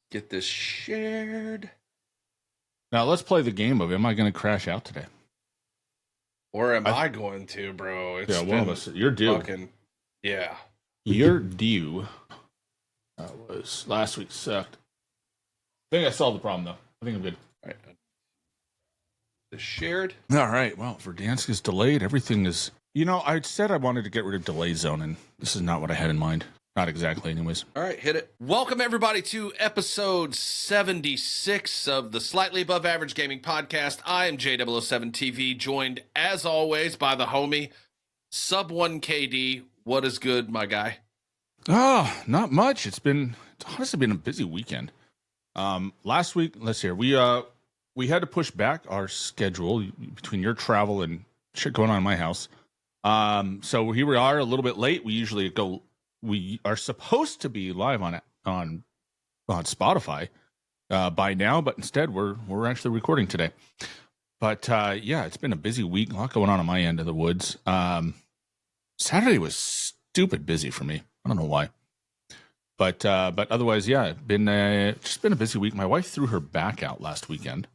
Get this shared. Now let's play the game of, am I going to crash out today? Or am I going to, bro? It's one of us. You're due. Yeah. You're due. That was last week sucked. I think I solved the problem, though. I think I'm good. All right. The shared. All right. Well, Verdansk is delayed. Everything is... I said I wanted to get rid of delay zone, and this is not what I had in mind. Not exactly, anyways. All right, hit it. Welcome, everybody, to episode 76 of the Slightly Above Average Gaming Podcast. I am J007tv, joined, as always, by the homie, Subone KD. What is good, my guy? Oh, not much. It's honestly been a busy weekend. Last week, let's see here, we had to push back our schedule between your travel and shit going on in my house. So here we are, a little bit late. We are supposed to be live on Spotify by now, but instead we're actually recording today. But yeah, it's been a busy week. A lot going on my end of the woods. Saturday was stupid busy for me. I don't know why. But otherwise, yeah, just been a busy week. My wife threw her back out last weekend,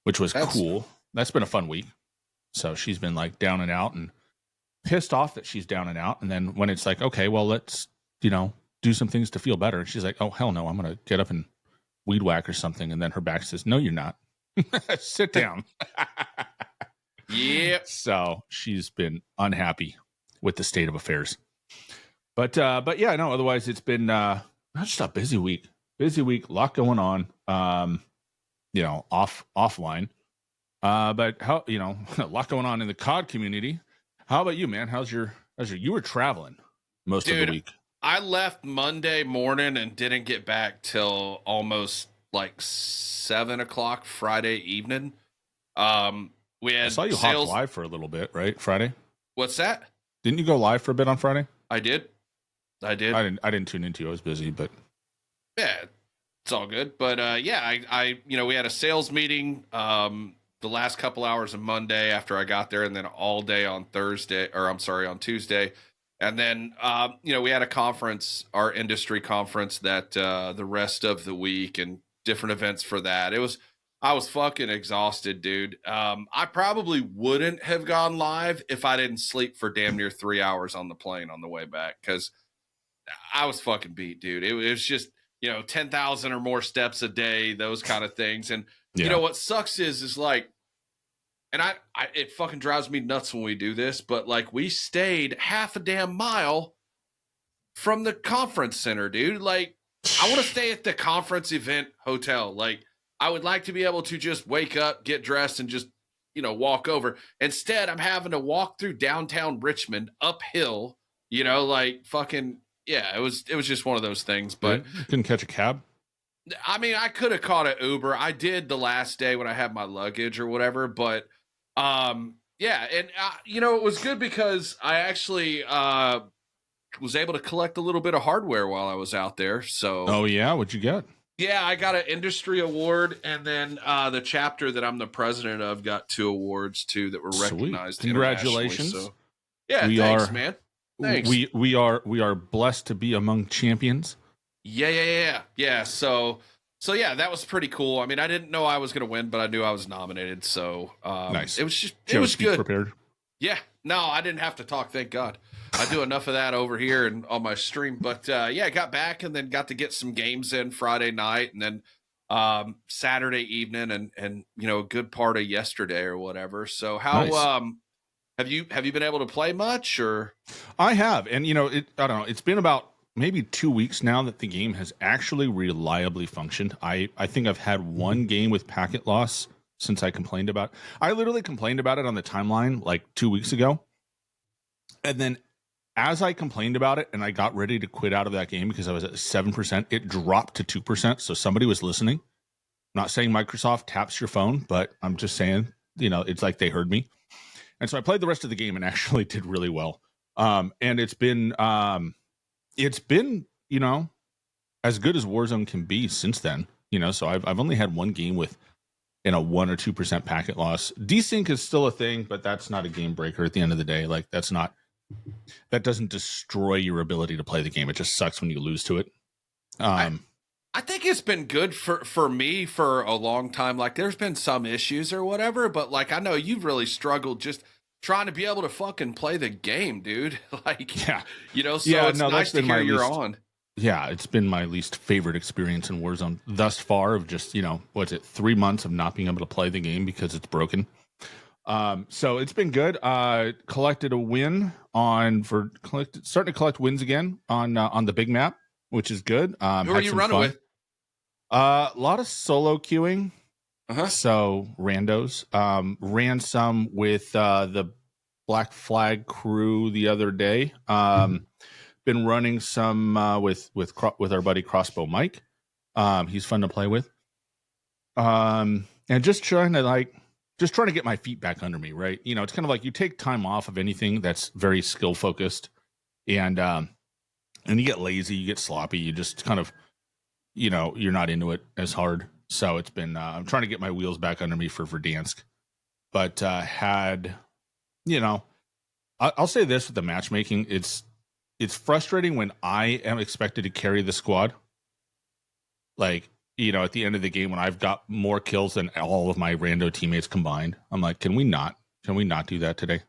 which was cool. That's been a fun week. So she's been like down and out and pissed off that she's down and out. And then when it's like, okay, well, let's, do some things to feel better. And she's like, oh, hell no, I'm going to get up and weed whack or something. And then her back says, no, you're not. Sit down. Yep. So she's been unhappy with the state of affairs. But yeah, no, otherwise it's been just a busy week. A lot going on, offline. But how, a lot going on in the COD community. How about you, man? You were traveling most of the week. I left Monday morning and didn't get back till almost like 7 o'clock Friday evening. We had I saw you hop live for a little bit, right? Friday. What's that? Didn't you go live for a bit on Friday? I did. I didn't tune into you. I was busy, but yeah, it's all good. But yeah, I we had a sales meeting the last couple hours of Monday after I got there, and then all day on on Tuesday. And then, we had a conference, our industry conference, that the rest of the week and different events for that. I was fucking exhausted, dude. I probably wouldn't have gone live if I didn't sleep for damn near 3 hours on the plane on the way back, because I was fucking beat, dude. It was just, 10,000 or more steps a day, those kind of things. And what sucks is like, and it fucking drives me nuts when we do this, but like we stayed half a damn mile from the conference center, dude. Like, I want to stay at the conference event hotel. Like, I would like to be able to just wake up, get dressed, and just, walk over. Instead, I'm having to walk through downtown Richmond uphill, like fucking, yeah, it was just one of those things. But you couldn't catch a cab? I mean, I could have caught an Uber. I did the last day when I had my luggage or whatever, but yeah, and it was good because I actually was able to collect a little bit of hardware while I was out there. So oh yeah, what'd you get? Yeah, I got an industry award, and then the chapter that I'm the president of got 2 awards too that were recognized. Sweet. Congratulations! So, yeah, thanks, man. Thanks. We are blessed to be among champions. Yeah. So yeah, that was pretty cool. I mean, I didn't know I was going to win, but I knew I was nominated. So nice. It was good. Prepared. Yeah. No, I didn't have to talk. Thank God. I do enough of that over here and on my stream. But yeah, I got back and then got to get some games in Friday night and then Saturday evening and a good part of yesterday or whatever. So how nice. have you been able to play much? Or I have, and I don't know. It's been about maybe 2 weeks now that the game has actually reliably functioned. I think I've had one game with packet loss since I complained about it. I literally complained about it on the timeline like 2 weeks ago. And then as I complained about it and I got ready to quit out of that game because I was at 7%, it dropped to 2%. So somebody was listening. I'm not saying Microsoft taps your phone, but I'm just saying, it's like they heard me. And so I played the rest of the game and actually did really well. And it's been as good as Warzone can be since then, so I've only had one game with 1 or 2% packet loss. Desync is still a thing, but that's not a game breaker at the end of the day. Like that doesn't destroy your ability to play the game. It just sucks when you lose to it. I think it's been good for me for a long time. Like there's been some issues or whatever, but like I know you've really struggled just trying to be able to fucking play the game, dude. Like, Yeah. so Yeah, it's no, that's nice to been hear my you're least. on. Yeah, it's been my least favorite experience in Warzone thus far. Of just what's it, 3 months of not being able to play the game because it's broken. So it's been good. Collected a win starting to collect wins again on the big map, which is good. Who are Had you some running fun. with? A lot of solo queuing. Uh-huh. So randos. Ran some with the Black Flag crew the other day. Been running some with our buddy Crossbow Mike. He's fun to play with. And just trying to get my feet back under me, right? It's kind of like you take time off of anything that's very skill focused, and you get lazy, you get sloppy, you just kind of, you're not into it as hard. So it's been I'm trying to get my wheels back under me for Verdansk, but had you know I'll say this with the matchmaking, it's frustrating when I am expected to carry the squad. Like, at the end of the game when I've got more kills than all of my rando teammates combined, I'm like, can we not do that today?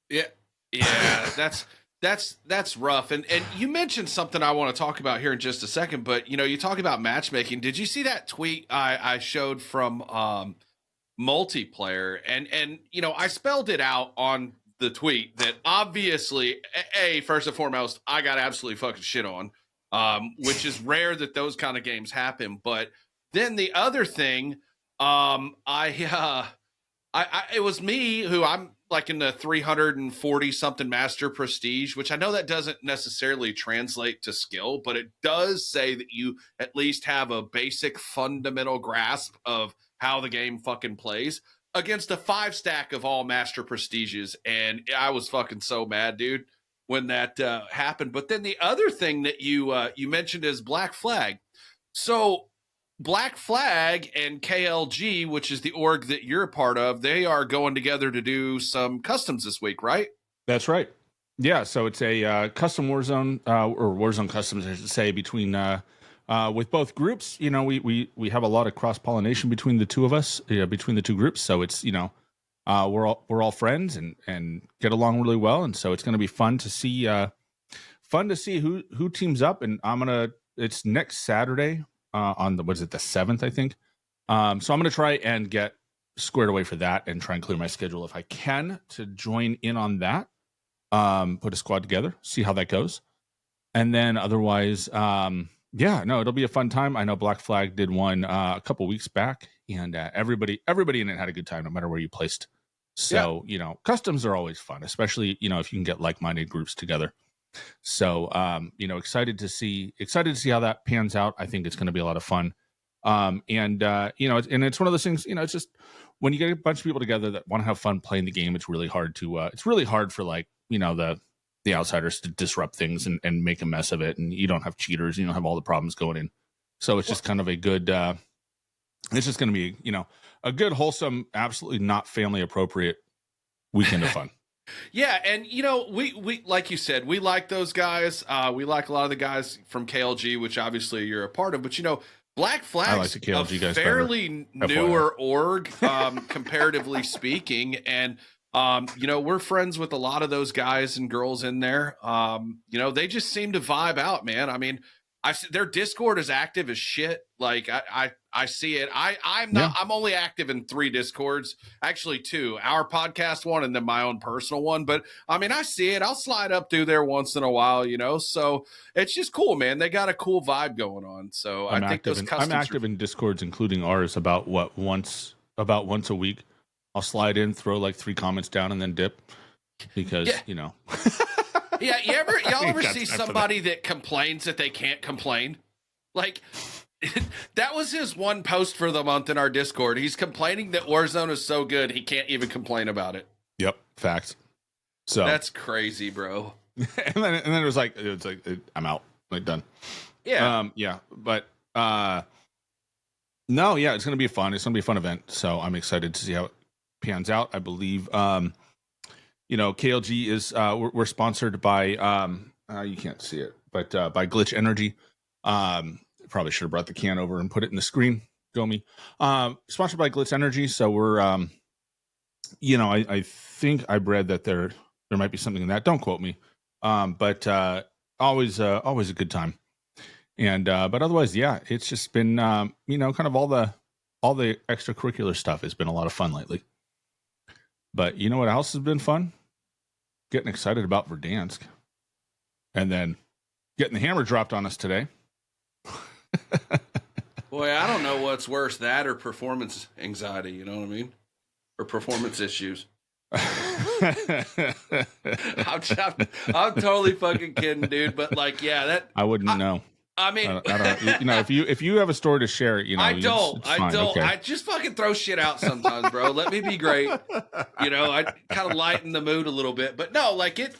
Yeah. Yeah, that's rough. And you mentioned something I want to talk about here in just a second, but you talk about matchmaking. Did you see that tweet I showed from multiplayer? And I spelled it out on the tweet that obviously, first and foremost, I got absolutely fucking shit on, which is rare that those kind of games happen. But then the other thing, it was me who I'm like in the 340 something master prestige, which I know that doesn't necessarily translate to skill, but it does say that you at least have a basic fundamental grasp of how the game fucking plays against a 5 stack of all master prestiges. And I was fucking so mad, dude, when that happened. But then the other thing that you mentioned is Black Flag. So Black Flag and KLG, which is the org that you're a part of, they are going together to do some customs this week, right? That's right. Yeah, so it's a custom Warzone or Warzone customs, I should say, between with both groups. We have a lot of cross pollination between the two of us, between the two groups. So it's we're all friends and get along really well, and so it's going to be fun to see who teams up. And it's next Saturday on the 7th, I think. So I'm gonna try and get squared away for that and try and clear my schedule if I can to join in on that. Put a squad together, see how that goes, and then otherwise, it'll be a fun time. I know Black Flag did one a couple weeks back, and everybody in it had a good time, no matter where you placed. So customs are always fun, especially if you can get like-minded groups together. So excited to see how that pans out. I think it's going to be a lot of fun. It's one of those things. It's just when you get a bunch of people together that want to have fun playing the game, it's really hard for like the outsiders to disrupt things and make a mess of it. And you don't have cheaters, you don't have all the problems going in. So it's just kind of a good. It's just going to be a good, wholesome, absolutely not family appropriate weekend of fun. Yeah, and we like you said, we like those guys. We like a lot of the guys from KLG, which obviously you're a part of. But Black Flag's like the KLG guys fairly better, newer org, comparatively speaking, and we're friends with a lot of those guys and girls in there. They just seem to vibe out, man. I mean, their Discord is active as shit. Like I see it. I'm not. Yeah. I'm only active in 3 Discords, actually 2. Our podcast one and then my own personal one. But I mean, I see it. I'll slide up through there once in a while, So it's just cool, man. They got a cool vibe going on. So I'm active in Discords, including ours, about once a week. I'll slide in, throw like 3 comments down, and then dip because Yeah, y'all ever see somebody that complains that they can't complain? Like, that was his one post for the month in our Discord. He's complaining that Warzone is so good he can't even complain about it. Yep, facts. So that's crazy, bro. and then it was like I'm out, like done. Yeah, but no, yeah, it's gonna be fun. It's gonna be a fun event. So I'm excited to see how it pans out. I believe KLG is we're sponsored by you can't see it, but by Glitch Energy. Probably should have brought the can over and put it in the screen. Go me. Sponsored by Glitz Energy. So we're, I think I read that there might be something in that. Don't quote me. But always a good time. And but otherwise, yeah, it's just been kind of all the extracurricular stuff has been a lot of fun lately. But you know what else has been fun? Getting excited about Verdansk, and then getting the hammer dropped on us today. Boy, I don't know what's worse, that or performance anxiety. You know what I mean? Or performance issues. I'm totally fucking kidding, dude. But like, yeah, that I wouldn't know. I mean, I don't, if you have a story to share, I don't. Okay. I just fucking throw shit out sometimes, bro. Let me be great. I kind of lighten the mood a little bit. But no, like it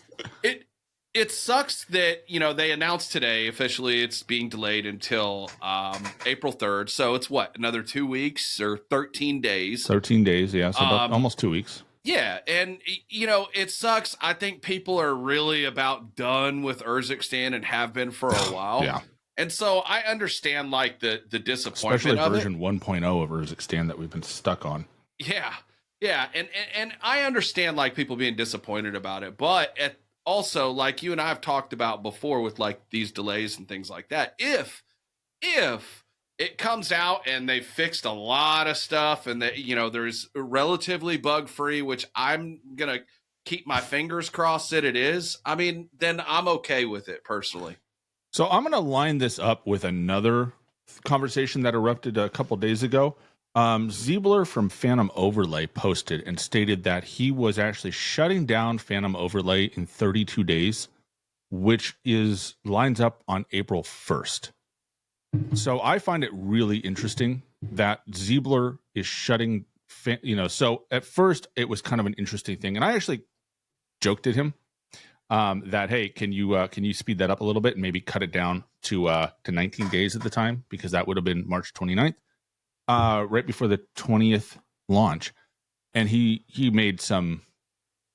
sucks that they announced today officially it's being delayed until April 3rd. So it's another 2 weeks or 13 days. 13 days, yeah. So about almost 2 weeks. Yeah, and it sucks. I think people are really about done with Urzikstan and have been for a while. Yeah. And so I understand like the disappointment, especially of version it. 1.0 of Urzikstan that we've been stuck on. Yeah, and I understand like people being disappointed about it, but also like you and I have talked about before with like these delays and things like that. If it comes out and they fixed a lot of stuff and that there's relatively bug free, which I'm gonna keep my fingers crossed that it is. I mean, then I'm okay with it personally. So I'm going to line this up with another conversation that erupted a couple days ago. Ziebler from Phantom Overlay posted and stated that he was actually shutting down Phantom Overlay in 32 days, which lines up on April 1st. So I find it really interesting that Ziebler is shutting, so at first it was kind of an interesting thing. And I actually joked at him. That, hey, can you speed that up a little bit and maybe cut it down to 19 days at the time, because that would have been March 29th, right before the 20th launch. And he made some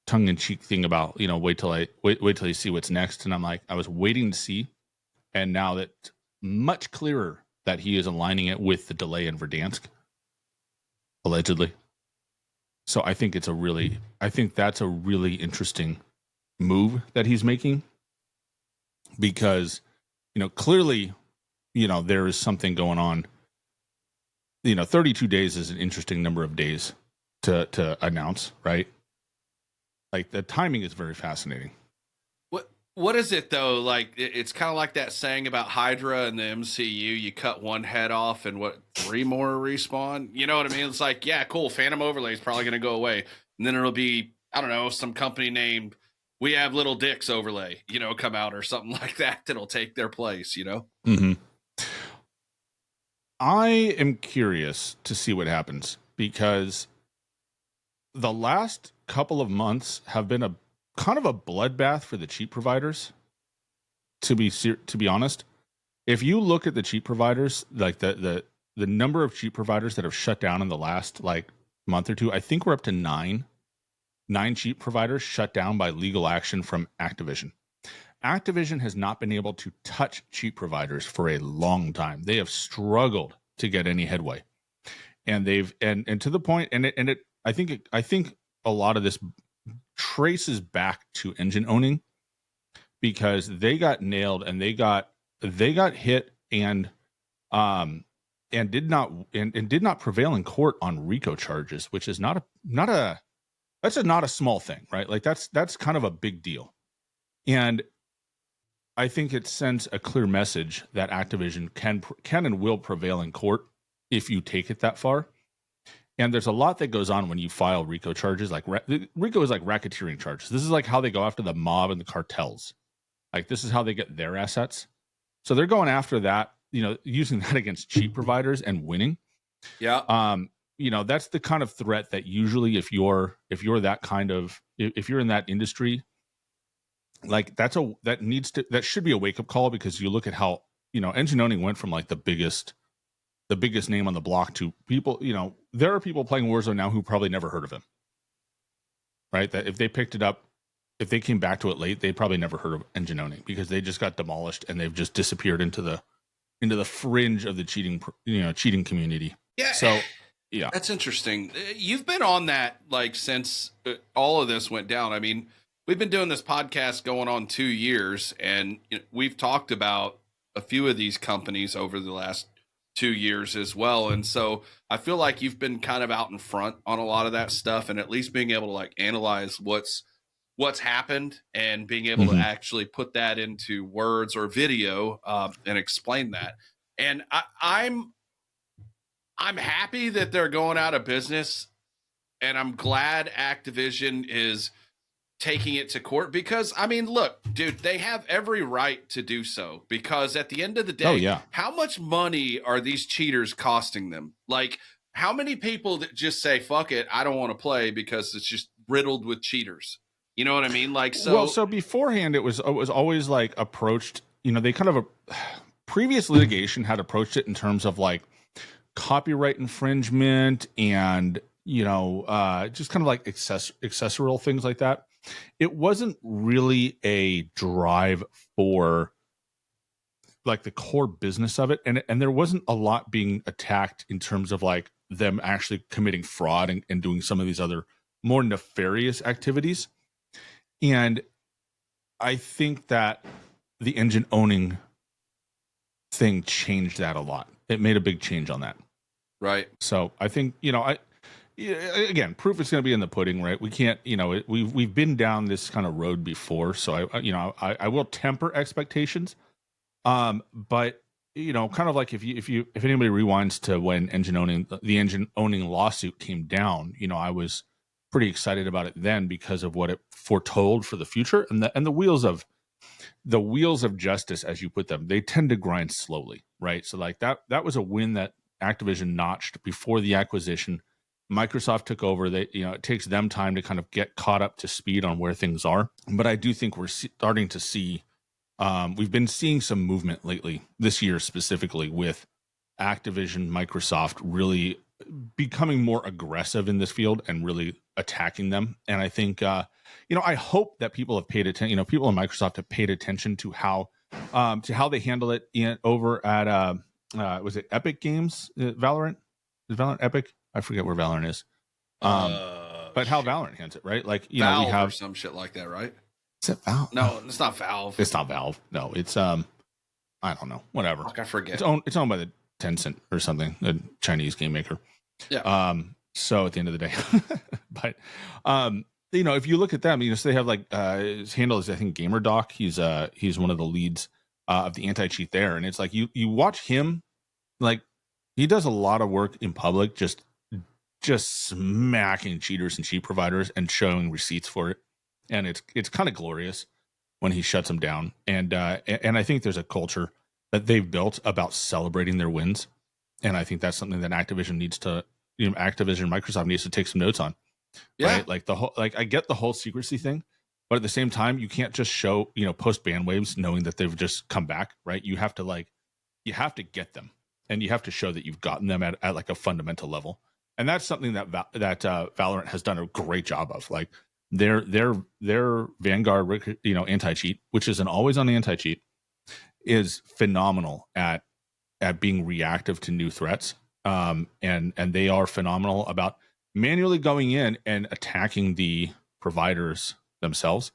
tongue-in-cheek thing about, wait till you see what's next. And I'm like, I was waiting to see, and now that much clearer that he is aligning it with the delay in Verdansk, allegedly. So I think that's a really interesting move that he's making, because clearly there is something going on. 32 days is an interesting number of days to announce, right? Like the timing is very fascinating. What is it though? Like it's kind of like that saying about Hydra in the MCU, you cut one head off and 3 more respawn. You know what I mean? It's like, yeah, cool, Phantom Overlay is probably going to go away, and then it'll be, I don't know, some company named We Have Little Dicks Overlay, come out or something like that that'll take their place, Mm-hmm. I am curious to see what happens, because the last couple of months have been a kind of a bloodbath for the cheap providers. To be honest, if you look at the cheap providers, like the number of cheap providers that have shut down in the last like month or two, I think we're up to 9 cheap providers shut down by legal action from Activision. Activision has not been able to touch cheap providers for a long time. They have struggled to get any headway, and and to the point, I think a lot of this traces back to engine owning, because they got nailed and they got hit and did not prevail in court on RICO charges, which is not a small thing, right? Like that's kind of a big deal. And I think it sends a clear message that Activision can and will prevail in court if you take it that far. And there's a lot that goes on when you file RICO charges. Like RICO is like racketeering charges. This is like how they go after the mob and the cartels. Like this is how they get their assets. So they're going after that, using that against cheap providers and winning. Yeah. That's the kind of threat that usually if you're if you're in that industry, like that should be a wake up call, because you look at how, engine owning went from like the biggest name on the block to people, there are people playing Warzone now who probably never heard of him, right? That if they picked it up, if they came back to it late, they probably never heard of engine owning, because they just got demolished and they've just disappeared into the into the fringe of the cheating community. Yeah. So, yeah, That's interesting. You've been on that like since all of this went down. I mean, we've been doing this podcast going on 2 years, and we've talked about a few of these companies over the last 2 years as well. And so I feel like you've been kind of out in front on a lot of that stuff, and at least being able to like analyze what's happened and being able to actually put that into words or video and explain that. And I'm happy that they're going out of business, and I'm glad Activision is taking it to court because, I mean, look, dude, they have every right to do so because at the end of the day, how much money are these cheaters costing them? Like, how many people that just say, fuck it, I don't want to play because it's just riddled with cheaters? You know what I mean? Like, so. Well, so beforehand, it was always like approached, they kind of previous litigation had approached it in terms of like copyright infringement and, just kind of like accessorial things like that. It wasn't really a drive for like the core business of it. And there wasn't a lot being attacked in terms of like them actually committing fraud and doing some of these other more nefarious activities. And I think that the engine owning thing changed that a lot. It made a big change on that. Right. So I think, again, proof is going to be in the pudding, right? We can't, we've been down this kind of road before. So I will temper expectations. But kind of like if anybody rewinds to when the engine owning lawsuit came down, I was pretty excited about it then because of what it foretold for the future, and the wheels of justice, as you put them, they tend to grind slowly, right? So like that was a win that Activision notched before the acquisition. Microsoft took over. It takes them time to kind of get caught up to speed on where things are. But I do think we're starting to see, we've been seeing some movement lately this year, specifically with Activision, Microsoft really becoming more aggressive in this field and really attacking them. And I think, I hope that people have paid attention, people in Microsoft have paid attention to how they handle it over at, was it Epic Games? Valorant? Is Valorant Epic? I forget where Valorant is. But how Valorant handles it, right? Like, Valve we have or some shit like that, right? Is it Valve? No, it's not Valve. It's not Valve. No, it's I don't know. Whatever. Fuck, I forget. It's owned by the Tencent or something, a Chinese game maker. Yeah. So at the end of the day, but if you look at them, so they have like his handle is I think GamerDoc. He's one of the leads of the anti-cheat there, and it's like you watch him, like he does a lot of work in public, just smacking cheaters and cheat providers and showing receipts for it, and it's kind of glorious when he shuts them down. And I think there's a culture that they've built about celebrating their wins, and I think that's something that Activision Microsoft needs to take some notes on. Yeah. Right? Like the whole, like I get the whole secrecy thing, but at the same time, you can't just show, post ban waves knowing that they've just come back, right? You have to get them, and you have to show that you've gotten them at like a fundamental level. And that's something that Valorant has done a great job of. Like their Vanguard, anti-cheat, which is an always on anti-cheat, is phenomenal at being reactive to new threats. And they are phenomenal about manually going in and attacking the providers themselves.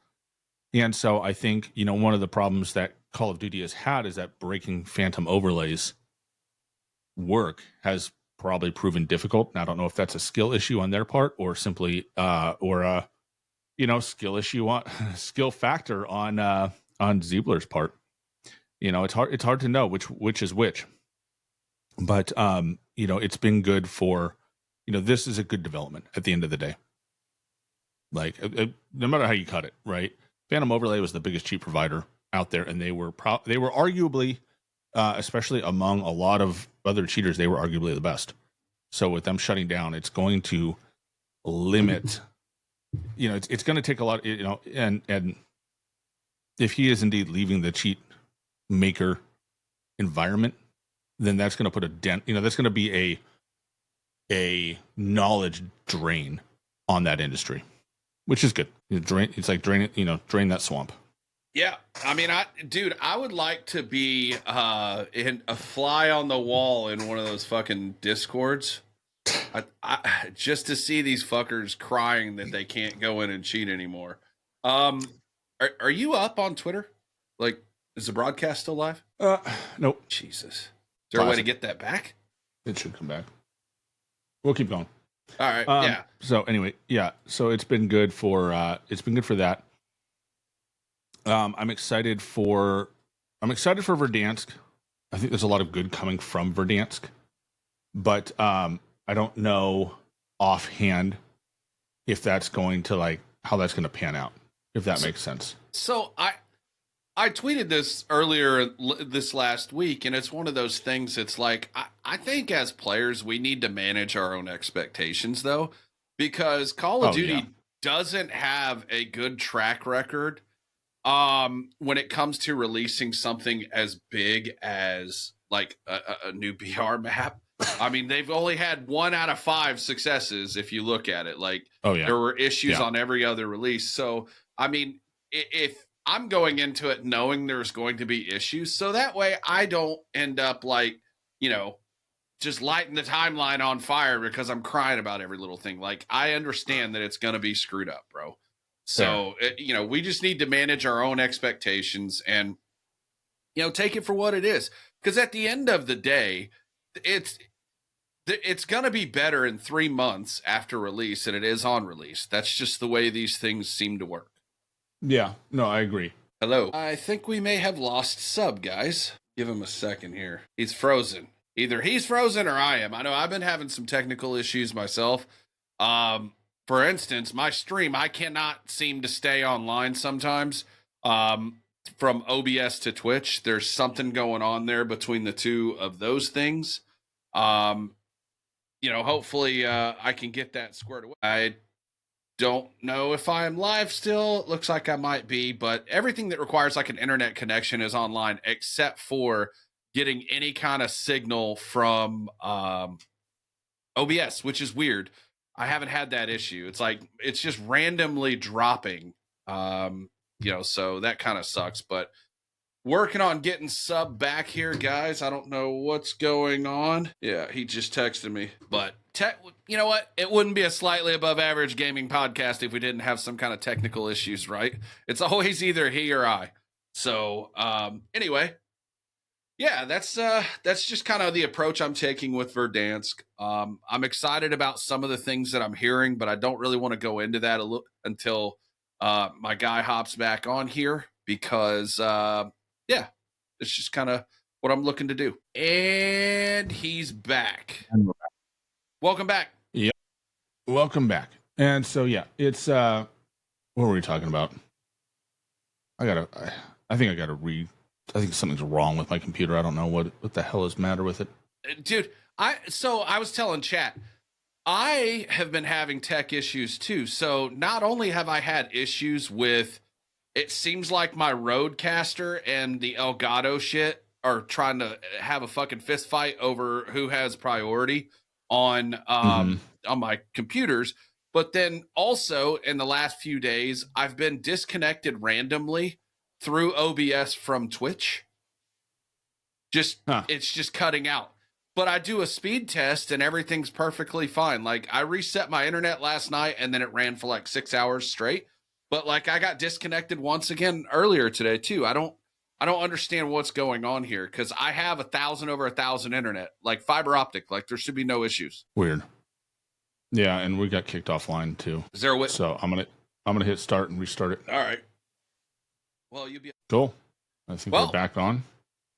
And so I think, one of the problems that Call of Duty has had is that breaking phantom overlays work has probably proven difficult. And I don't know if that's a skill issue on their part or simply skill issue skill factor on Ziebler's part. It's hard to know which is which. But it's been good for, this is a good development at the end of the day. Like no matter how you cut it, right? Phantom Overlay was the biggest cheat provider out there, and they were arguably, especially among a lot of other cheaters, they were arguably the best. So with them shutting down, it's going to limit. It's going to take a lot. And if he is indeed leaving the cheat maker environment, then that's going to put a dent. That's going to be a knowledge drain on that industry, which is good. It's like drain that swamp. Yeah, I mean, I would like to be in a fly on the wall in one of those fucking discords. Just to see these fuckers crying that they can't go in and cheat anymore. Um, are you up on Twitter? Like, is the broadcast still live? Nope. Jesus, is there a way to get that back? It should come back. We'll keep going. All right, yeah. So anyway, yeah. So it's been good for that. I'm excited for Verdansk. I think there's a lot of good coming from Verdansk, but I don't know offhand if that's going to how that's going to pan out, if that makes sense. So I tweeted this earlier this last week, and it's one of those things. It's like I think as players we need to manage our own expectations, though, because Call of Duty doesn't have a good track record when it comes to releasing something as big as like a new BR map. I mean, they've only had 1 out of 5 successes if you look at it. Like, there were issues on every other release. So, I mean, if I'm going into it knowing there's going to be issues, so that way I don't end up just lighting the timeline on fire because I'm crying about every little thing. Like, I understand that it's going to be screwed up, bro. So, we just need to manage our own expectations and, take it for what it is. Because at the end of the day, it's going to be better in 3 months after release than it is on release. That's just the way these things seem to work. Yeah, no, I agree. Hello. I think we may have lost Sub, guys. Give him a second here. He's frozen. Either he's frozen or I am. I know I've been having some technical issues myself. For instance, my stream, I cannot seem to stay online sometimes. From OBS to Twitch, there's something going on there between the two of those things. Hopefully I can get that squared away. I don't know if I am live still. It looks like I might be, but everything that requires like an internet connection is online except for getting any kind of signal from OBS, which is weird. I haven't had that issue. It's like it's just randomly dropping. So that kind of sucks, but working on getting Sub back here, guys. I don't know what's going on. Yeah, he just texted me. But you know what? It wouldn't be a slightly above average gaming podcast if we didn't have some kind of technical issues, right? It's always either he or I. So, anyway, yeah, that's just kind of the approach I'm taking with Verdansk. I'm excited about some of the things that I'm hearing, but I don't really want to go into that until my guy hops back on here because it's just kind of what I'm looking to do. And he's back. Welcome back. Yeah. Welcome back. And so, it's, what were we talking about? I think something's wrong with my computer. I don't know what the hell is the matter with it. Dude, I was telling chat, I have been having tech issues too. So not only have I had issues with, it seems like my Roadcaster and the Elgato shit are trying to have a fucking fist fight over who has priority on my computers. But then also in the last few days, I've been disconnected randomly through OBS from Twitch. It's just cutting out. But I do a speed test and everything's perfectly fine. Like I reset my internet last night and then it ran for like 6 hours straight. But like I got disconnected once again earlier today too. I don't understand what's going on here because I have 1,000 over 1,000 internet, like fiber optic. Like there should be no issues. Weird. Yeah, and we got kicked offline too. Is there a way? So I'm gonna hit start and restart it. All right. Well, you'll be cool. I think we're back on.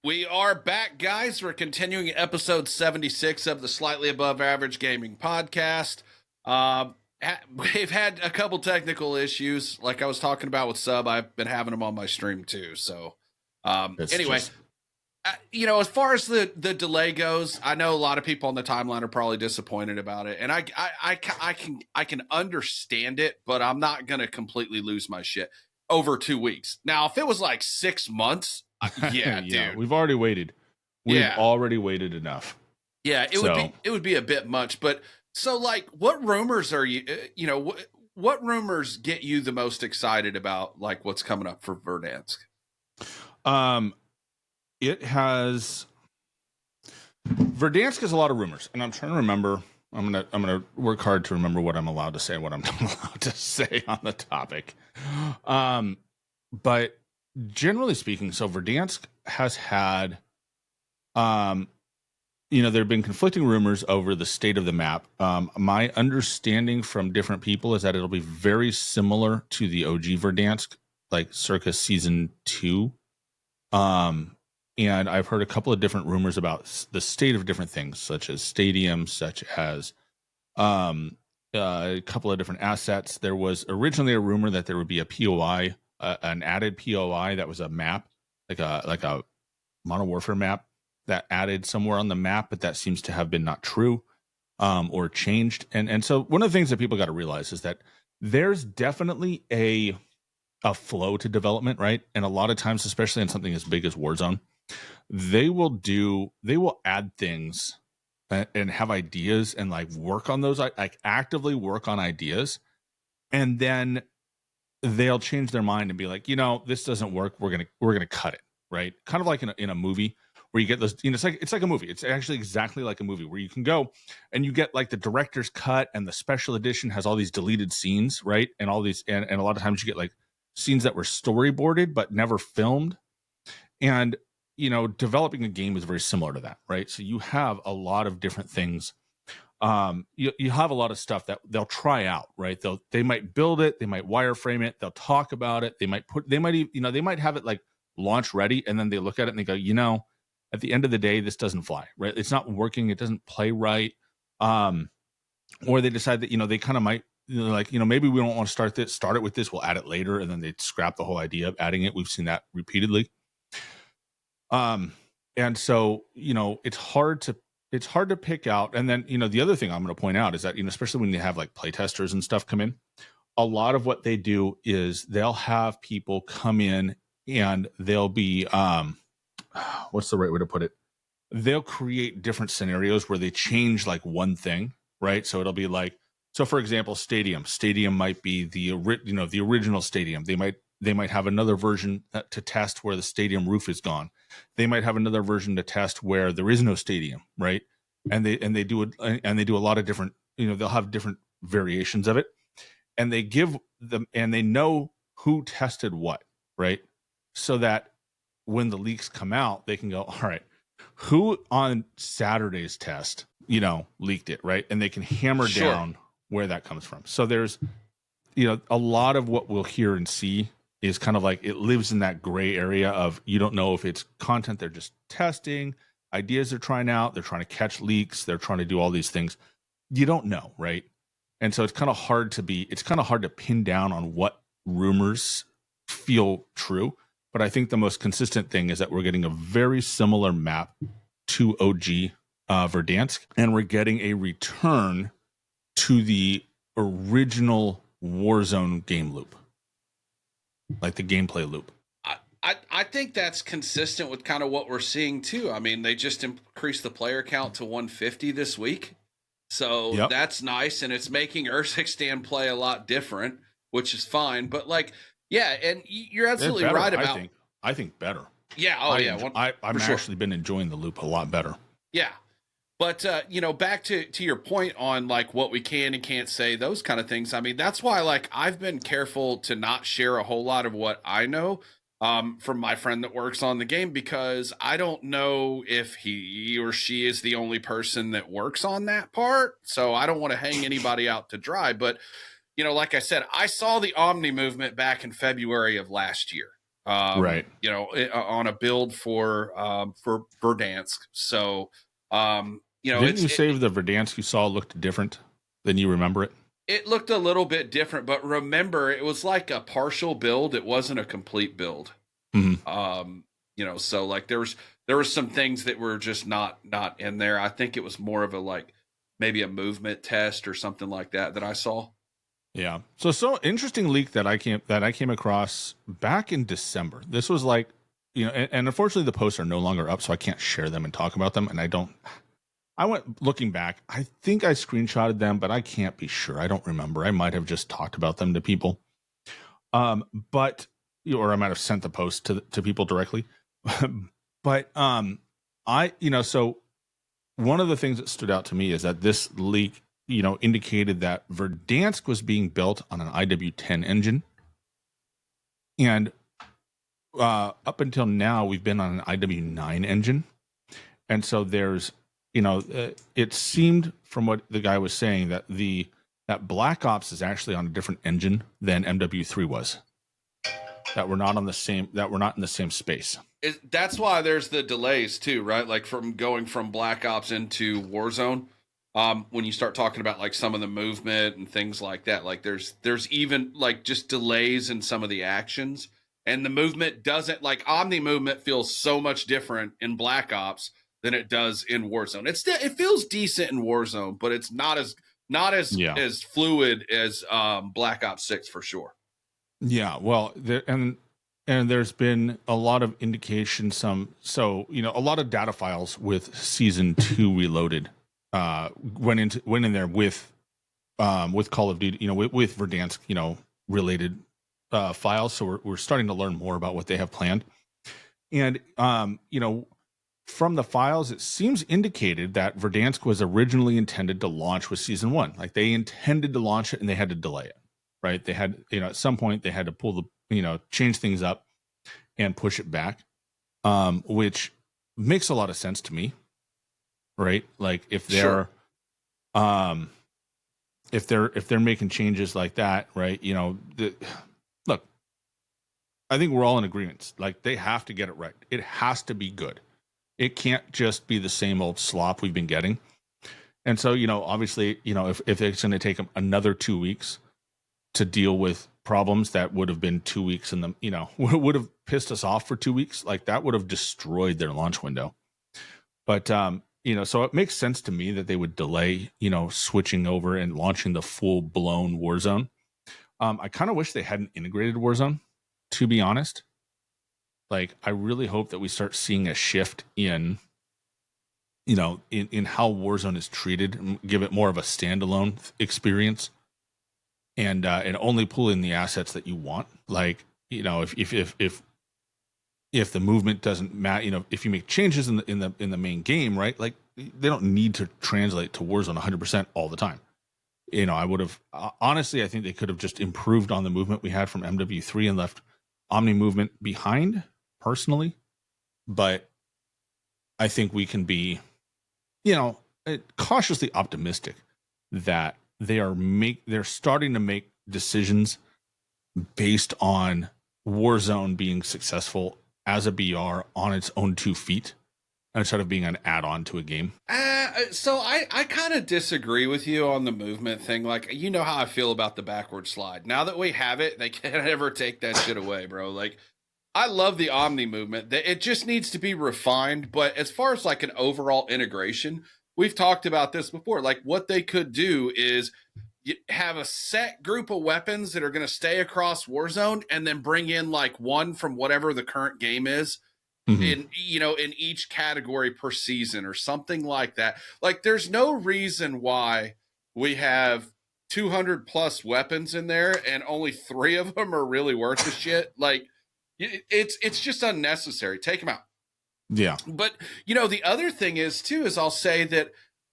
We are back, guys. We're continuing episode 76 of the Slightly Above Average Gaming Podcast. We've had a couple technical issues, like I was talking about with Sub. I've been having them on my stream too. So, anyway, as far as the delay goes, I know a lot of people on the timeline are probably disappointed about it, and I can understand it, but I'm not gonna completely lose my shit over 2 weeks. Now, if it was like 6 months. Yeah, dude. We've already waited. We've already waited enough. Yeah, it would be a bit much. But so, like, what rumors are what rumors get you the most excited about, like, what's coming up for Verdansk? It has Verdansk has a lot of rumors, and I'm trying to remember. I'm gonna work hard to remember what I'm allowed to say and what I'm not allowed to say on the topic. But generally speaking, so Verdansk has had, there have been conflicting rumors over the state of the map. My understanding from different people is that it'll be very similar to the OG Verdansk, like circa season 2. And I've heard a couple of different rumors about the state of different things, such as stadiums, such as a couple of different assets. There was originally a rumor that there would be a POI, an added POI that was a map, like a Modern Warfare map that added somewhere on the map, but that seems to have been not true, or changed. And so one of the things that people got to realize is that there's definitely a flow to development, right? And a lot of times, especially in something as big as Warzone, they will add things and have ideas and like work on those, like actively work on ideas, and then they'll change their mind and be like, this doesn't work. We're gonna cut it, right? Kind of like in a movie where you get those, it's like a movie. It's actually exactly like a movie where you can go and you get like the director's cut, and the special edition has all these deleted scenes, right? And all these, and a lot of times you get like scenes that were storyboarded but never filmed. And developing a game is very similar to that, right? So you have a lot of different things. You have a lot of stuff that they'll try out, right? They might build it, they might wireframe it, they'll talk about it, they might have it like launch ready, and then they look at it and they go, at the end of the day, this doesn't fly, right? It's not working, it doesn't play right. Or they decide that they kind of might, maybe we don't want to start it with this, we'll add it later, and then they scrap the whole idea of adding it. We've seen that repeatedly. And so, it's hard to pick out. And then, the other thing I'm going to point out is that, especially when you have like playtesters and stuff come in, a lot of what they do is they'll have people come in and they'll be, what's the right way to put it? They'll create different scenarios where they change like one thing, right? So it'll be like, so for example, stadium might be the original stadium. They might have another version to test where the stadium roof is gone. They might have another version to test where there is no stadium, right? And they do a lot of different, they'll have different variations of it, and they give them, and they know who tested what, right? So that when the leaks come out, they can go, all right, who on Saturday's test, leaked it, right? And they can hammer down where that comes from. So there's, a lot of what we'll hear and see is kind of like it lives in that gray area of, you don't know if it's content they're just testing, ideas they're trying out, they're trying to catch leaks, they're trying to do all these things. You don't know, right? And so it's kind of hard to pin down on what rumors feel true. But I think the most consistent thing is that we're getting a very similar map to OG Verdansk, and we're getting a return to the original Warzone game loop, like the gameplay loop. I think that's consistent with kind of what we're seeing too. I mean, they just increased the player count to 150 this week. So That's nice, and it's making Urzikstan play a lot different, which is fine. But like, yeah, and you're absolutely right about. I think better. Yeah. Oh, yeah. I've actually been enjoying the loop a lot better. Yeah. But, back to your point on like what we can and can't say, those kind of things. I mean, that's why like I've been careful to not share a whole lot of what I know from my friend that works on the game, because I don't know if he or she is the only person that works on that part. So I don't want to hang anybody out to dry. But, like I said, I saw the Omni movement back in February of last year. Right. On a build for Verdansk. So, didn't you say the Verdansk you saw looked different than you remember it? It looked a little bit different, but remember, it was like a partial build. It wasn't a complete build. Mm-hmm. So like there was some things that were just not in there. I think it was more of a like maybe a movement test or something like that I saw. Yeah. So interesting leak that I came across back in December. This was like, and unfortunately the posts are no longer up, so I can't share them and talk about them. And I went looking back. I think I screenshotted them, but I can't be sure. I don't remember. I might have just talked about them to people. But or I might have sent the post to people directly. But so one of the things that stood out to me is that this leak, indicated that Verdansk was being built on an IW10 engine, and up until now we've been on an IW9 engine, and so there's, it seemed from what the guy was saying that Black Ops is actually on a different engine than MW3 was. That we're not in the same space. That's why there's the delays too, right? Like from going from Black Ops into Warzone. When you start talking about like some of the movement and things like that, like there's even like just delays in some of the actions, and the movement doesn't, like Omni movement feels so much different in Black Ops than it does in Warzone. It feels decent in Warzone, but it's not as as fluid as Black Ops 6 for sure. Yeah, well, and there's been a lot of indication, a lot of data files with Season 2 Reloaded went in there with Call of Duty, with Verdansk, related files. So we're starting to learn more about what they have planned. And from the files, it seems indicated that Verdansk was originally intended to launch with Season 1. Like they intended to launch it and they had to delay it. Right. They had, at some point they had to pull change things up and push it back, which makes a lot of sense to me. Right. Like if they're, if they're making changes like that, right. Look, I think we're all in agreement. Like they have to get it right. It has to be good. It can't just be the same old slop we've been getting. And so, obviously, if it's going to take them another 2 weeks to deal with problems that would have been 2 weeks in the, would have pissed us off for 2 weeks, like that would have destroyed their launch window. But, so it makes sense to me that they would delay, switching over and launching the full blown Warzone. I kind of wish they hadn't integrated Warzone, to be honest. Like, I really hope that we start seeing a shift in how Warzone is treated and give it more of a standalone experience. And only pull in the assets that you want. Like, if the movement doesn't matter, if you make changes in the main game, right? Like they don't need to translate to Warzone 100% all the time. I would have honestly, I think they could have just improved on the movement we had from MW3 and left Omni movement behind personally. But I think we can be, cautiously optimistic that they're starting to make decisions based on Warzone being successful as a BR on its own 2 feet instead of being an add-on to a game. So I kind of disagree with you on the movement thing. Like, you know how I feel about the backward slide. Now that we have it, they can't ever take that shit away, bro. Like, I love the Omni movement. It just needs to be refined. But as far as like an overall integration, we've talked about this before. Like what they could do is have a set group of weapons that are going to stay across Warzone and then bring in like one from whatever the current game is in each category per season or something like that. Like there's no reason why we have 200 plus weapons in there and only 3 of them are really worth the shit. Like it's just unnecessary. Take them out. Yeah. But, the other thing is, too, is I'll say that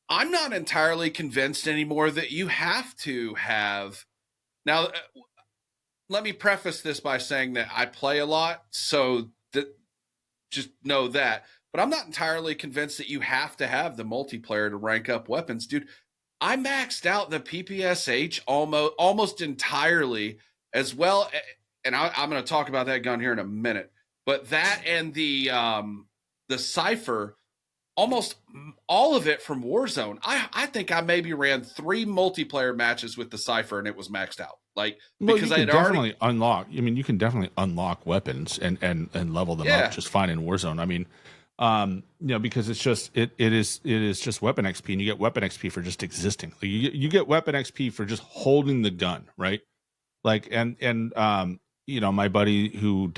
I'm not entirely convinced anymore that you have to have. Now, let me preface this by saying that I play a lot, so that just know that. But I'm not entirely convinced that you have to have the multiplayer to rank up weapons, dude. I maxed out the PPSH almost entirely as well. And I'm going to talk about that gun here in a minute. But that and the Cypher, almost all of it from Warzone. I think I maybe ran 3 multiplayer matches with the Cypher and it was maxed out. Like, because I had definitely unlock. I mean, you can definitely unlock weapons and level them up just fine in Warzone. I mean, because it's just it is just weapon XP, and you get weapon XP for just existing. Like you get weapon XP for just holding the gun, right? Like and my buddy who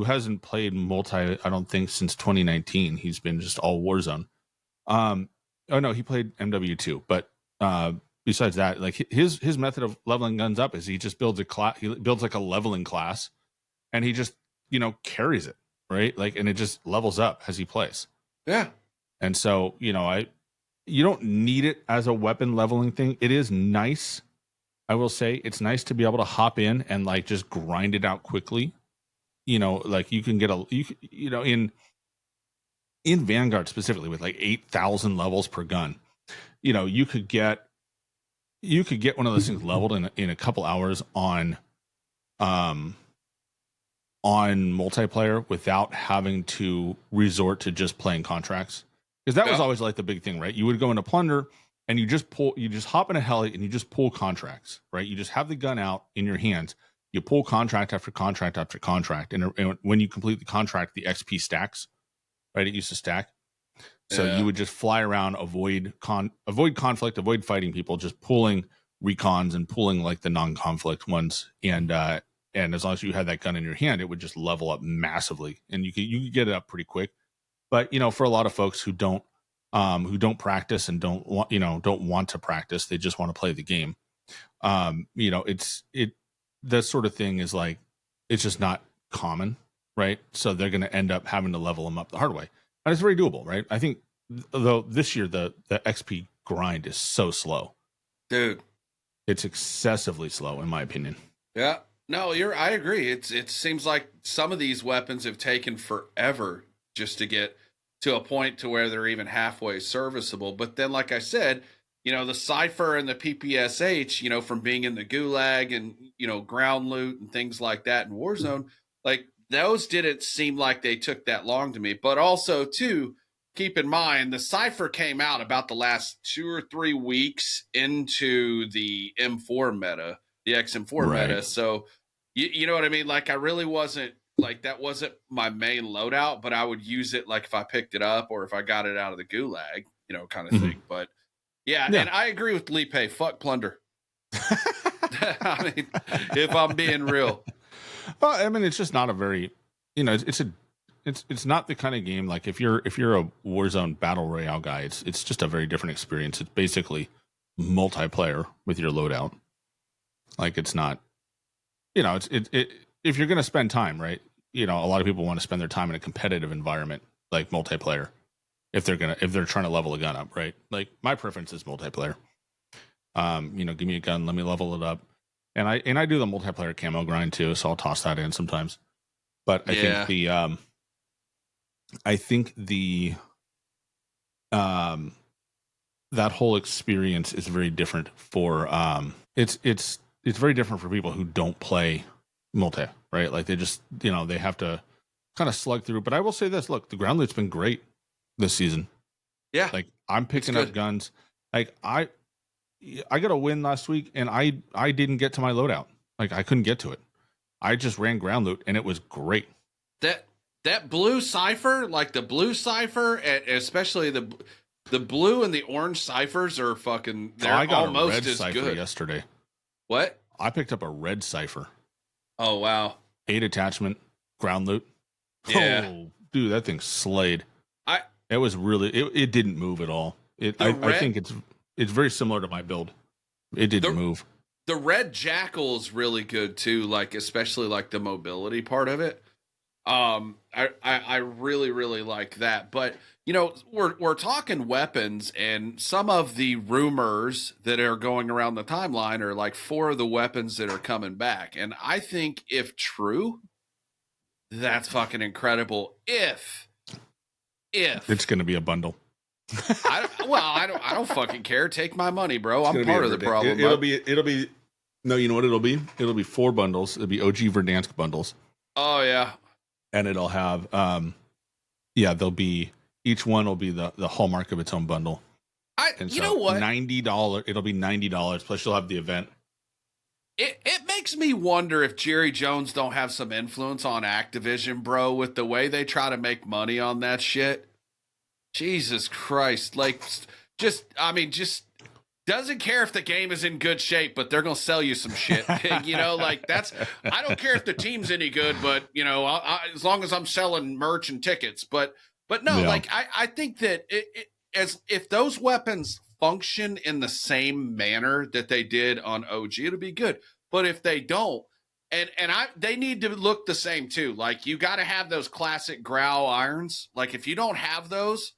hasn't played multi, I don't think since 2019. He's been just all Warzone. Oh no, he played MW2, but besides that, like his method of leveling guns up is he just builds a class. He builds like a leveling class and he just, carries it, right? Like, and it just levels up as he plays. Yeah. And so, you don't need it as a weapon leveling thing. It is nice. I will say it's nice to be able to hop in and like just grind it out quickly. Like you can get in Vanguard specifically with like 8,000 levels per gun, you could get one of those things leveled in a couple hours on multiplayer without having to resort to just playing contracts. Because that was always like the big thing, right? You would go into Plunder and you just hop in a heli and you just pull contracts, right? You just have the gun out in your hands. You pull contract after contract after contract. And when you complete the contract, the XP stacks, right? It used to stack. So you would just fly around, avoid conflict, avoid fighting people, just pulling recons and pulling like the non-conflict ones. And as long as you had that gun in your hand, it would just level up massively, and you could get it up pretty quick. But for a lot of folks who don't practice and don't want to practice, they just want to play the game. That sort of thing is like, it's just not common, right? So they're going to end up having to level them up the hard way. And it's very doable, right? I think, though, this year the XP grind is so slow. Dude. It's excessively slow, in my opinion. Yeah. No, I agree. It seems like some of these weapons have taken forever just to get to a point to where they're even halfway serviceable. But then, like I said, the Cypher and the PPSH, from being in the Gulag and, ground loot and things like that in Warzone, like, those didn't seem like they took that long to me. But also, too, keep in mind, the Cypher came out about the last 2 or 3 weeks into the M4 meta, the XM4 meta. So, you know what I mean? Like, I really wasn't, like, that wasn't my main loadout, but I would use it, like, if I picked it up or if I got it out of the Gulag, kind of thing. But, yeah, and I agree with Lipe. Fuck Plunder. I mean, if I'm being real. Well, I mean, it's just not a very, it's not the kind of game, like if you're a Warzone battle royale guy, it's just a very different experience. It's basically multiplayer with your loadout. Like, it's not, if you're going to spend time, right? A lot of people want to spend their time in a competitive environment, like multiplayer, if they're trying to level a gun up, right? Like, my preference is multiplayer. Give me a gun, let me level it up. And I do the multiplayer camo grind too, so I'll toss that in sometimes. But I think that whole experience is very different for it's very different for people who don't play multi, right? Like, they just they have to kind of slug through. But I will say this: look, the ground loot's been great this season. Yeah, like, I'm picking up guns. Like, I got a win last week, and I didn't get to my loadout. Like, I couldn't get to it. I just ran ground loot, and it was great. That blue Cypher, like the blue Cypher, especially the blue and the orange Cyphers are fucking. They're I got almost a red as Cypher good yesterday. What? I picked up a red Cypher. Oh wow! 8 attachment ground loot. Yeah, oh, dude, that thing slayed. It was really. It didn't move at all. I think it's very ssimilar to my build. It didn't move. The red Jackal is really good too, like, especially like the mobility part of it. I really, really like that. But, we're talking weapons, and some of the rumors that are going around the timeline are like 4 of the weapons that are coming back. And I think, if true, that's fucking incredible. If it's going to be a bundle. I don't fucking care. Take my money, bro. I'm part of the problem. It'll be. No, you know what it'll be? It'll be 4 bundles. It'll be OG Verdansk bundles. Oh yeah. And it'll have, they'll be, each one will be the hallmark of its own bundle. You know what? $90. It'll be $90. Plus, you'll have the event. It makes me wonder if Jerry Jones don't have some influence on Activision, bro, with the way they try to make money on that shit. Jesus Christ. Like, just doesn't care if the game is in good shape, but they're going to sell you some shit. Like, I don't care if the team's any good, but, as long as I'm selling merch and tickets. But no, like, I think that if those weapons function in the same manner that they did on OG, it'll be good. But if they don't, And they need to look the same too. Like you got to have those classic growl irons. Like if you don't have those,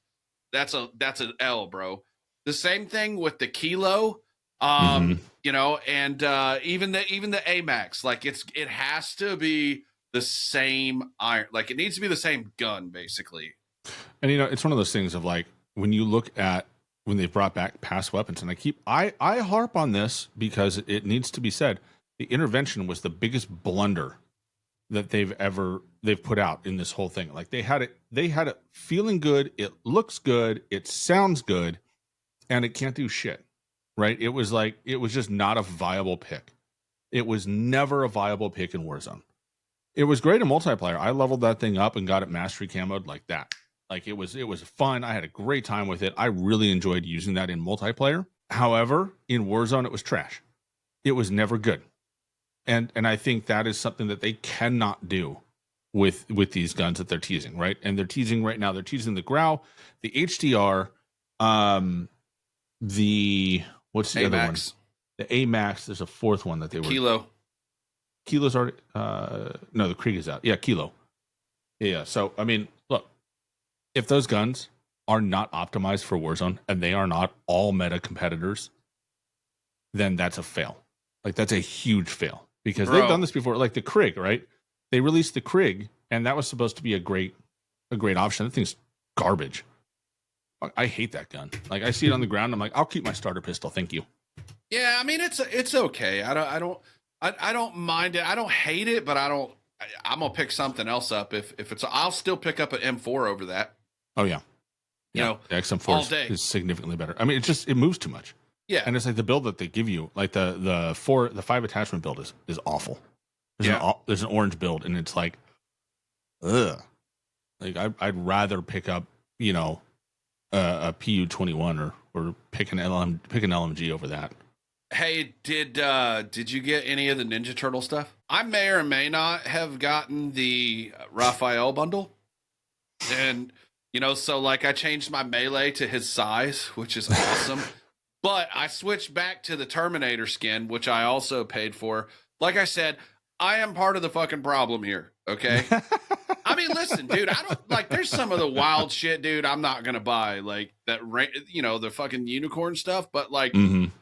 that's an L, bro. The same thing with the Kilo, you know, and even the Amax. Like it has to be the same iron. Like it needs to be the same gun, basically. And you know, it's one of those things of like when you look at when they've brought back past weapons, and I harp on this because it needs to be said. The intervention was the biggest blunder that they've put out in this whole thing. Like they had it feeling good, it looks good, it sounds good, and it can't do shit. Right? It was just not a viable pick. It was never a viable pick in Warzone. It was great in multiplayer. I leveled that thing up and got it mastery camoed like that. Like it was fun. I had a great time with it. I really enjoyed using that in multiplayer. However, in Warzone, it was trash. It was never good. And I think that is something that they cannot do with these guns that they're teasing, right? And they're teasing right now. They're teasing the Grau, the HDR, what's the other one? The AMAX. There's a fourth one that they were Kilo's already no, the Krieg is out. Yeah, Kilo. Yeah. So I mean, look, if those guns are not optimized for Warzone and they are not all meta competitors, then that's a fail. Like that's a huge fail. Because they've done this before, like the Krieg, right? They released the Krieg, and that was supposed to be a great option. That thing's garbage. I hate that gun. Like I see it on the ground, I'm like, I'll keep my starter pistol, thank you. Yeah, I mean it's okay. I don't mind it. I don't hate it, but I'm gonna pick something else up if it's. I'll still pick up an M4 over that. Oh yeah, you know, the XM4 is significantly better. I mean, it moves too much. Yeah, and it's like the build that they give you, like the 5 attachment build is awful. There's an orange build, and it's like, ugh. Like I'd rather pick up, you know, a PU-21 or pick an LMG over that. Hey, did you get any of the Ninja Turtle stuff? I may or may not have gotten the Raphael bundle, and you know, so like I changed my melee to his size, which is awesome. But I switched back to the Terminator skin, which I also paid for. Like I said, I am part of the fucking problem here. Okay. I mean, listen, dude, I don't like, there's some of the wild shit, dude, I'm not going to buy like that, you know, the fucking unicorn stuff, but like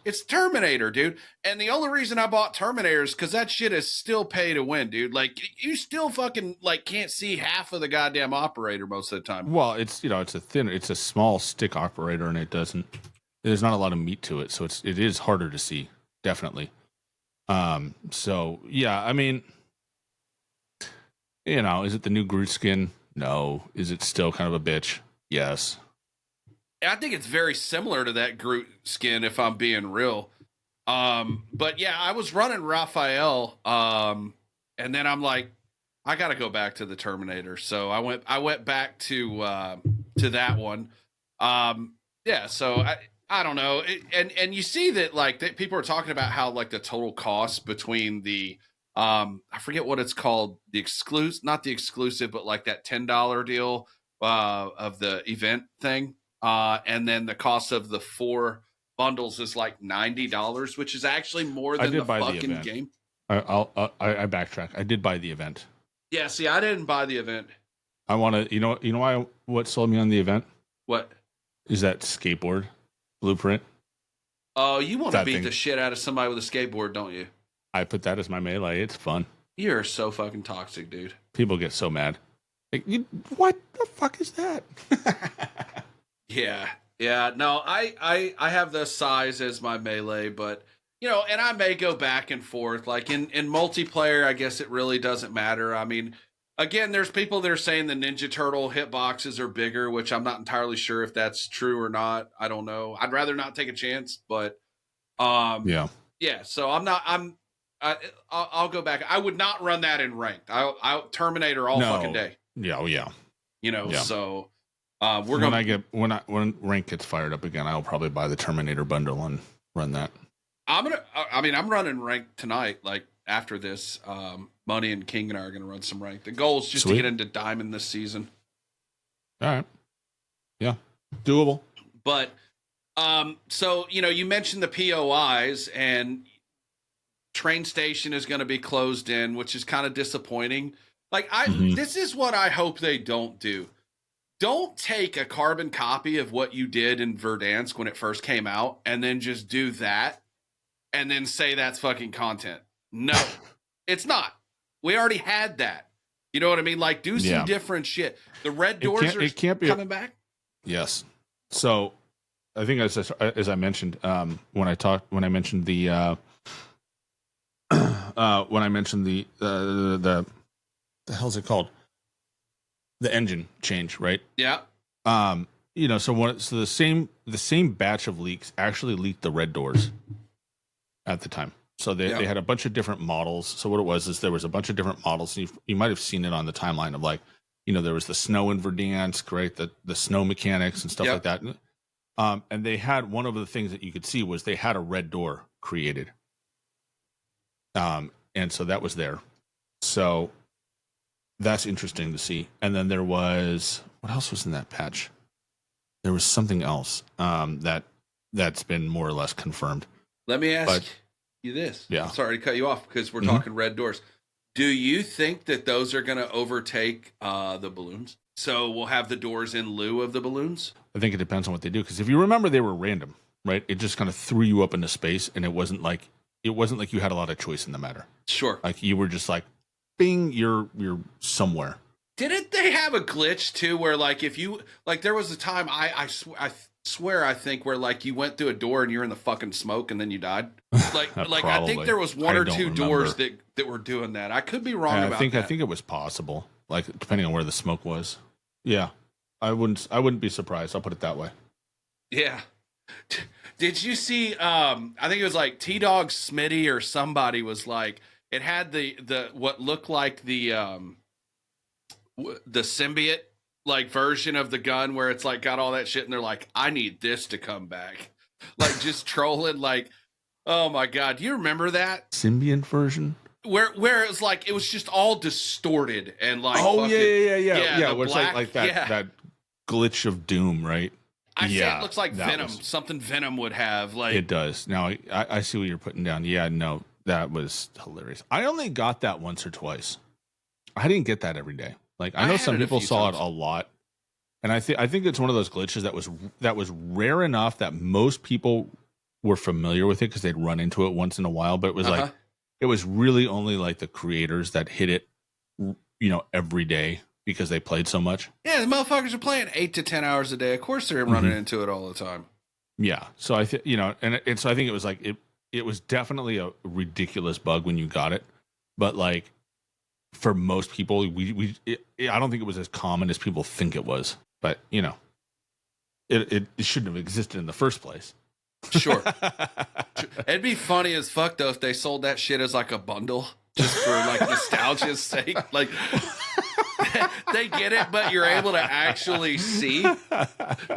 it's Terminator, dude. And the only reason I bought Terminator is because that shit is still pay to win, dude. Like you still fucking like can't see half of the goddamn operator most of the time. Well, it's, you know, it's a small stick operator, and there's not a lot of meat to it. So it is harder to see. Definitely. So yeah, I mean, you know, is it the new Groot skin? No. Is it still kind of a bitch? Yes. I think it's very similar to that Groot skin, if I'm being real. But yeah, I was running Raphael, and then I'm like, I got to go back to the Terminator. So I went back to that one. Yeah. So I don't know. And you see that like people are talking about how like the total cost between the I forget what it's called, not the exclusive, but like that $10 deal of the event thing, and then the cost of the 4 bundles is like $90, which is actually more than the fucking game. I backtrack. I did buy the event. Yeah, see, I didn't buy the event. I want to, you know what sold me on the event? What is that skateboard blueprint? Oh, you want to beat the shit out of somebody with a skateboard, don't you? I put that as my melee. It's fun. You're so fucking toxic, dude. People get so mad. Like, what the fuck is that? Yeah. No, I have the size as my melee, but you know, and I may go back and forth. Like in multiplayer, I guess it really doesn't matter. I mean, again, there's people that are saying the Ninja Turtle hitboxes are bigger, which I'm not entirely sure if that's true or not. I don't know. I'd rather not take a chance, but yeah. So I'll go back. I would not run that in ranked. I'll Terminator all fucking day. Yeah, oh yeah. You know, so when rank gets fired up again, I'll probably buy the Terminator bundle and run that. I'm running ranked tonight. Like after this, Money and King and I are gonna run some rank. The goal is just to get into Diamond this season. All right. Yeah, doable. But so you know, you mentioned the POIs and train station is going to be closed in, which is kind of disappointing. Like Mhm. this is what I hope they don't do. Don't take a carbon copy of what you did in Verdansk when it first came out and then just do that and then say that's fucking content. No, it's not. We already had that. You know what I mean? Like, do some different shit. The red doors are coming back. Yes. So I think as I mentioned, when I mentioned the the hell's it called? The engine change, right? Yeah. So the same batch of leaks actually leaked the red doors at the time. So they had a bunch of different models. So what it was is there was a bunch of different models. You might have seen it on the timeline of like, there was the snow in Verdansk, right? The snow mechanics and stuff like that. And they had one of the things that you could see was they had a red door created. And so that was there. So that's interesting to see. And then there was, what else was in that patch? There was something else that's been more or less confirmed. Let me ask you this. Yeah. I'm sorry to cut you off because we're talking red doors. Do you think that those are going to overtake the balloons? So we'll have the doors in lieu of the balloons? I think it depends on what they do. Because if you remember, they were random, right? It just kind of threw you up into space, and it wasn't like you had a lot of choice in the matter. Sure. Like you were just like, bing, you're somewhere. Didn't they have a glitch too, where like if you like there was a time I swear I think where like you went through a door and you're in the fucking smoke and then you died. Like I think there was one or two doors that were doing that. I could be wrong about that. I think it was possible. Like depending on where the smoke was. Yeah. I wouldn't be surprised. I'll put it that way. Yeah. Did you see I think it was like T-Dog Smitty or somebody was like it had the what looked like the symbiote like version of the gun where it's like got all that shit and they're like, I need this to come back. Like just trolling like, oh my God. Do you remember that? Symbiont version? Where it was like it was just all distorted and like yeah. Where it's like that glitch of doom, right? I say it looks like Venom, something Venom would have. Like it does. Now I see what you're putting down. Yeah, no, that was hilarious. I only got that once or twice. I didn't get that every day. Like I know some people saw it a lot, and I think it's one of those glitches that was rare enough that most people were familiar with it because they'd run into it once in a while. But it was like it was really only like the creators that hit it, every day because they played so much. Yeah, the motherfuckers are playing 8 to 10 hours a day. Of course, they're running into it all the time. Yeah, so I think and so I think it was like it was definitely a ridiculous bug when you got it, but like. For most people, I don't think it was as common as people think it was, but it shouldn't have existed in the first place. Sure. It'd be funny as fuck though if they sold that shit as like a bundle just for like nostalgia's sake. Like they get it, but you're able to actually see.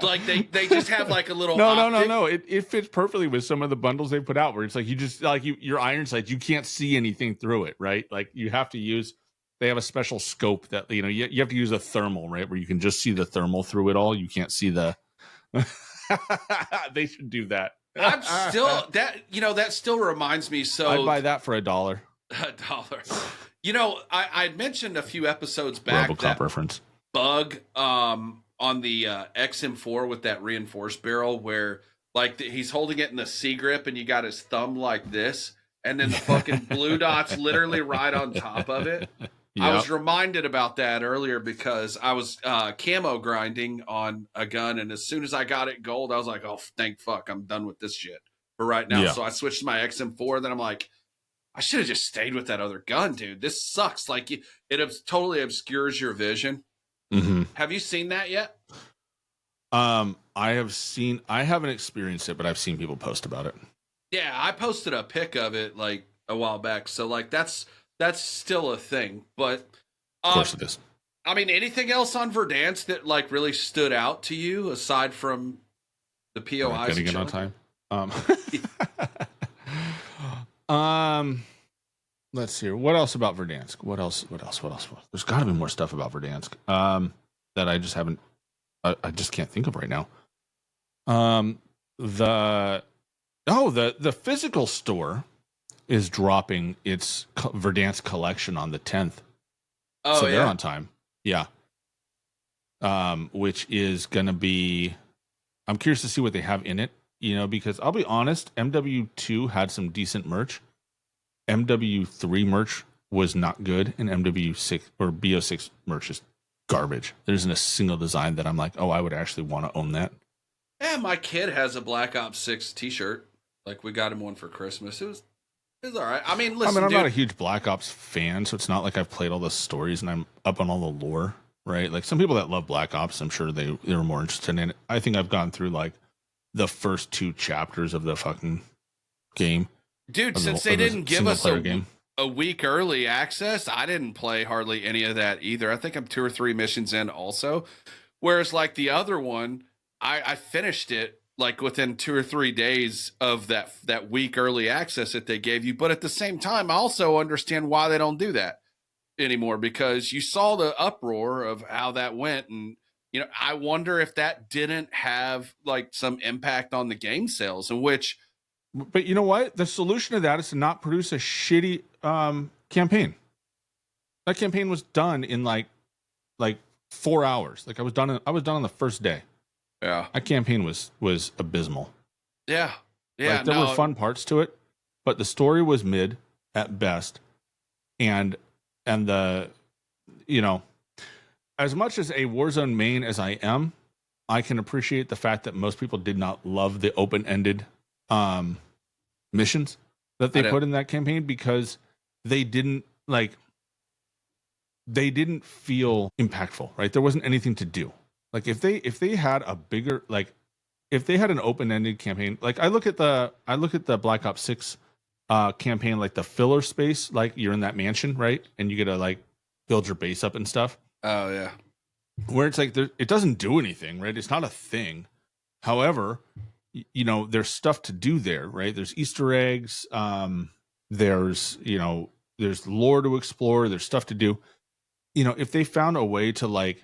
Like they just have like a little No. It fits perfectly with some of the bundles they put out where it's like you just like your iron sights, you can't see anything through it, right? Like you have to use. They have a special scope that you have to use a thermal, right, where you can just see the thermal through it all. You can't see the. They should do that. I'm still that still reminds me. So I'd buy that for $1. $1. I mentioned a few episodes back RoboCop that reference bug on the XM4 with that reinforced barrel where like he's holding it in the C grip and you got his thumb like this and then the fucking blue dot's literally right on top of it. Yep. I was reminded about that earlier because I was camo grinding on a gun, and as soon as I got it gold, I was like, "Oh, thank fuck, I'm done with this shit for right now." Yeah. So I switched to my XM4. Then I'm like, I should have just stayed with that other gun, dude. This sucks. Like it totally obscures your vision. Mm-hmm. Have you seen that yet? I haven't experienced it, but I've seen people post about it. Yeah, I posted a pic of it like a while back. So like that's still a thing, but of course it is. I mean, anything else on Verdansk that like really stood out to you aside from the POIs? Getting it on time. Let's see. What else about Verdansk? What else? There's got to be more stuff about Verdansk that I just haven't. I just can't think of right now. The physical store is dropping its Verdansk collection on the 10th. Oh, so they're yeah. on time. Yeah. Which is going to be, I'm curious to see what they have in it, because I'll be honest, MW2 had some decent merch. MW3 merch was not good, and MW6 or BO6 merch is garbage. There isn't a single design that I'm like, oh, I would actually want to own that. Yeah, my kid has a Black Ops 6 t-shirt. Like, we got him one for Christmas. It was all right. I mean, listen, I'm dude, not a huge Black Ops fan, so it's not like I've played all the stories and I'm up on all the lore, right? Like some people that love Black Ops, I'm sure they were more interested in it. I think I've gone through like the first 2 chapters of the fucking game. Dude, since they didn't give us a week early access, I didn't play hardly any of that either. I think I'm 2 or 3 missions in also. Whereas like the other one, I finished it like within 2 or 3 days of that week early access that they gave you. But at the same time, I also understand why they don't do that anymore, because you saw the uproar of how that went. And, I wonder if that didn't have like some impact on the game sales, in which. But you know what? The solution to that is to not produce a shitty campaign. That campaign was done in like 4 hours. Like I was done on the first day. Yeah. That campaign was abysmal. Yeah. Yeah. Like, there were fun parts to it, but the story was mid at best. And the, as much as a Warzone main as I am, I can appreciate the fact that most people did not love the open-ended missions that they put in that campaign, because they didn't feel impactful, right? There wasn't anything to do. Like if they had a bigger, like if they had an open-ended campaign, like I look at the Black Ops 6 campaign, like the filler space, like you're in that mansion, right? And you get to like build your base up and stuff. Oh yeah. Where it's like it doesn't do anything, right? It's not a thing. However, there's stuff to do there, right? There's Easter eggs. There's lore to explore. There's stuff to do. If they found a way to like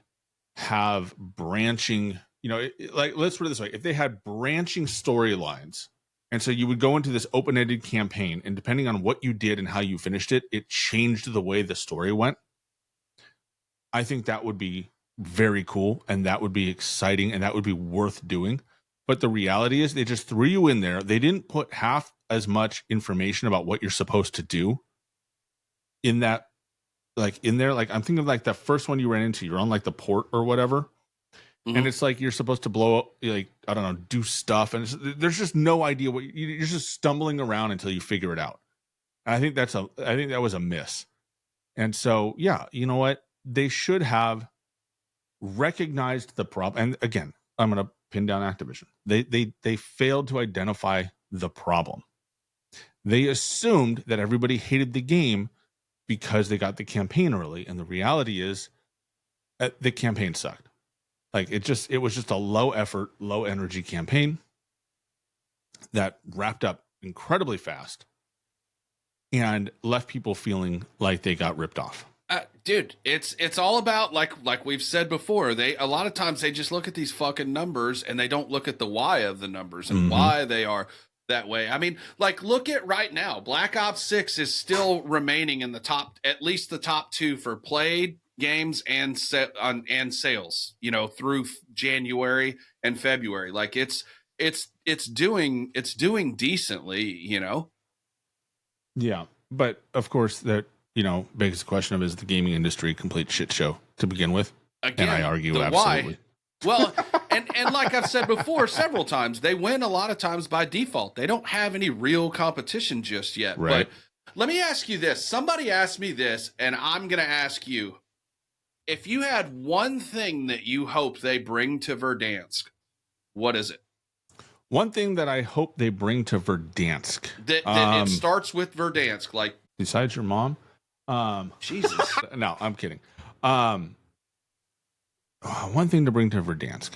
have branching, like let's put it this way: if they had branching storylines, and so you would go into this open-ended campaign, and depending on what you did and how you finished it, it changed the way the story went. I think that would be very cool, and that would be exciting, and that would be worth doing. But the reality is they just threw you in there. They didn't put half as much information about what you're supposed to do in that, like in there. Like I'm thinking of like the first one you ran into, you're on like the port or whatever. Mm-hmm. And it's like, you're supposed to blow up, like, I don't know, do stuff. And there's just no idea what you're just stumbling around until you figure it out. And I think that was a miss. And so, yeah, you know what? They should have recognized the problem. And again, I'm going to pin down Activision. They failed to identify the problem. They assumed that everybody hated the game because they got the campaign early, and the reality is the campaign sucked. Like it was just a low effort, low energy campaign that wrapped up incredibly fast and left people feeling like they got ripped off. Dude, it's all about like we've said before. A lot of times they just look at these fucking numbers and they don't look at the why of the numbers and why they are that way. I mean, like look at right now. Black Ops 6 is still remaining in the top, at least the top 2 for played games and sales. Through January and February. Like it's doing decently. Yeah, but of course that. Begs the question of, is the gaming industry a complete shit show to begin with? Again, and I argue absolutely. Why? Well, and like I've said before several times, they win a lot of times by default. They don't have any real competition just yet. Right. But let me ask you this. Somebody asked me this, and I'm going to ask you. If you had one thing that you hope they bring to Verdansk, what is it? One thing that I hope they bring to Verdansk. That it starts with Verdansk, like. Besides your mom? Jesus. No, I'm kidding. One thing to bring to Verdansk.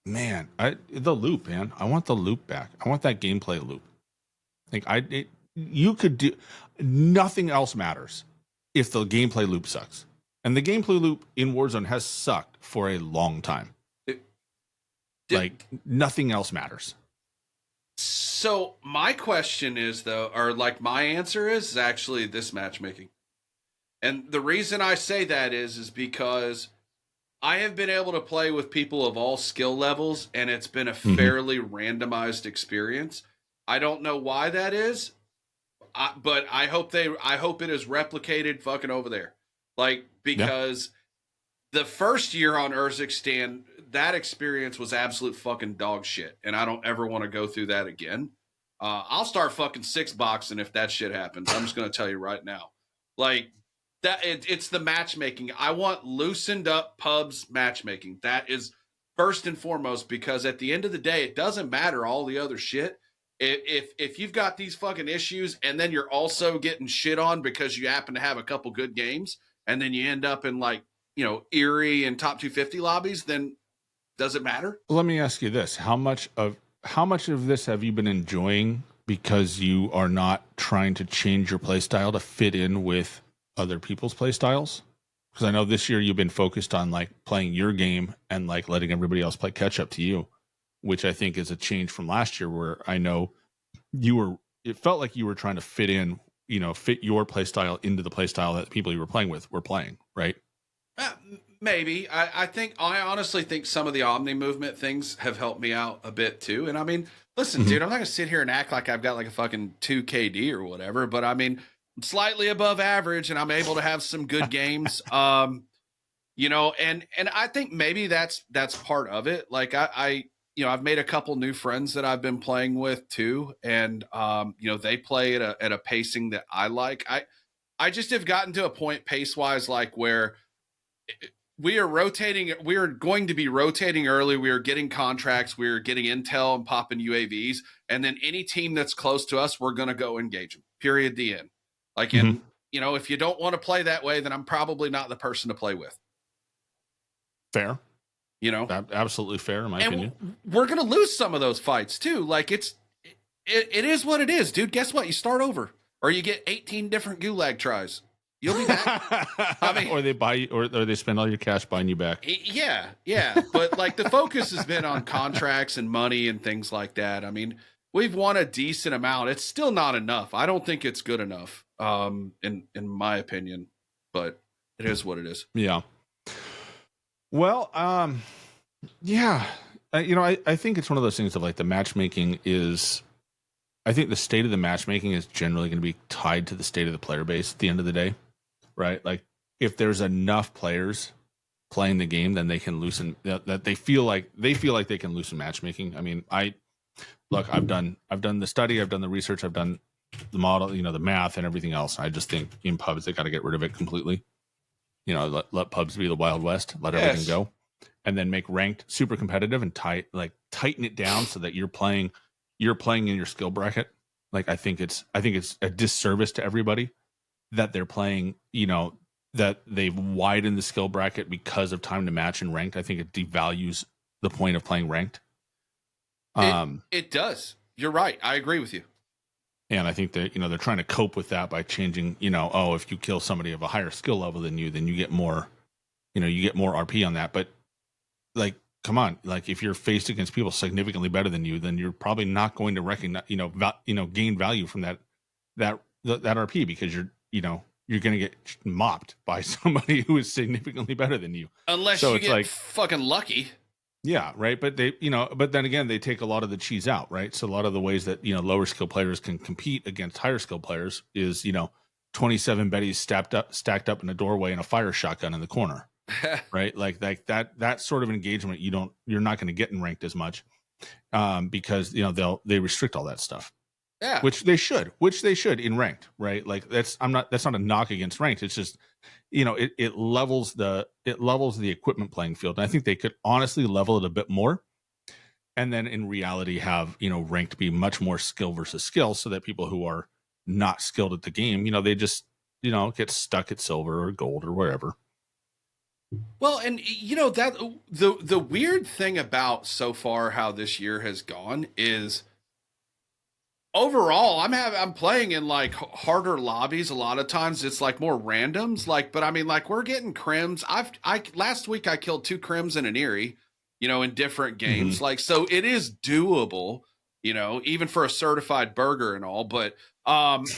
Man, the loop, man. I want the loop back. I want that gameplay loop. Like you could do nothing else matters if the gameplay loop sucks. And the gameplay loop in Warzone has sucked for a long time. Like nothing else matters. So my question is though, or like my answer is actually this matchmaking. And the reason I say that is because I have been able to play with people of all skill levels, and it's been a Hmm. fairly randomized experience. I don't know why that is, but I hope it is replicated fucking over there, like Yeah. because the first year on Urzikstan, that experience was absolute fucking dog shit, and I don't ever want to go through that again. I'll start fucking six boxing if that shit happens. I'm just gonna tell you right now, like it's the matchmaking. I want loosened up pubs matchmaking. That is first and foremost because at the end of the day, it doesn't matter all the other shit. If you've got these fucking issues and then you're also getting shit on because you happen to have a couple good games, and then you end up in like Erie and top 250 lobbies, then does it matter? Let me ask you this: how much of this have you been enjoying because you are not trying to change your play style to fit in with other people's play styles? Because I know this year you've been focused on like playing your game and like letting everybody else play catch up to you, which I think is a change from last year where I know it felt like you were trying to fit in, fit your play style into the play style that the people you were playing with were playing, right? Uh, Maybe. I honestly think some of the Omni movement things have helped me out a bit too. And I mean, listen, Mm-hmm. dude, I'm not gonna sit here and act like I've got like a fucking 2 KD or whatever, but I mean, I'm slightly above average and I'm able to have some good games. And I think maybe that's part of it. Like I've made a couple new friends that I've been playing with too, and they play at a pacing that I like. I just have gotten to a point pace wise, like where we are rotating. We are going to be rotating early. We are getting contracts. We are getting intel and popping UAVs, and then any team that's close to us, we're going to go engage them. Period. The end. Like, Mm-hmm. and if you don't want to play that way, then I'm probably not the person to play with. Fair. You know, Absolutely fair, in my and opinion. we're gonna lose some of those fights too. Like it is what it is, dude. Guess what? You start over, or you get 18 different gulag tries. You'll be back. I mean, Or they buy you, or they spend all your cash buying you back. yeah. But like the focus has been on contracts and money and things like that. I mean, we've won a decent amount. It's still not enough. I don't think it's good enough, in my opinion. But it is what it is. Yeah. Well, yeah. I think it's one of those things of like the matchmaking is. I think the state of the matchmaking is generally going to be tied to the state of the player base at the end of the day, right? Like if there's enough players playing the game, then they can loosen that they feel like they can loosen matchmaking. I mean, I've done the study, I've done the research, I've done the model, the math and everything else. I just think in pubs they got to get rid of it completely. Let pubs be the Wild West, let everything go, and then make ranked super competitive and tighten it down so that you're playing in your skill bracket. Like I think it's a disservice to everybody that they're playing, that they've widened the skill bracket because of time to match and ranked. I think it devalues the point of playing ranked. It does. You're right. I agree with you. And I think that, they're trying to cope with that by changing, if you kill somebody of a higher skill level than you, then you get more, RP on that. But like, come on, like if you're faced against people significantly better than you, then you're probably not going to recognize, gain value from that RP because you're going to get mopped by somebody who is significantly better than you. Unless So you it's get like, fucking lucky. yeah, right. But but then again, they take a lot of the cheese out, right? So a lot of the ways that, lower skill players can compete against higher skill players is, 27 Bettys stacked up in a doorway and a fire shotgun in the corner. Right, like that sort of engagement you're not going to get in ranked as much, because they restrict all that stuff. Yeah, which they should in ranked, right? Like that's not a knock against ranked. It's just it levels the equipment playing field, and I think they could honestly level it a bit more, and then in reality have ranked be much more skill versus skill, so that people who are not skilled at the game, they just get stuck at silver or gold or wherever. well, and that the weird thing about so far how this year has gone is overall I'm playing in like harder lobbies. A lot of times it's like more randoms, like, but I mean, like we're getting crims. I last week I killed 2 crims and an Erie, in different games. Mm-hmm. Like, so it is doable. you know, even for a certified burger and all. But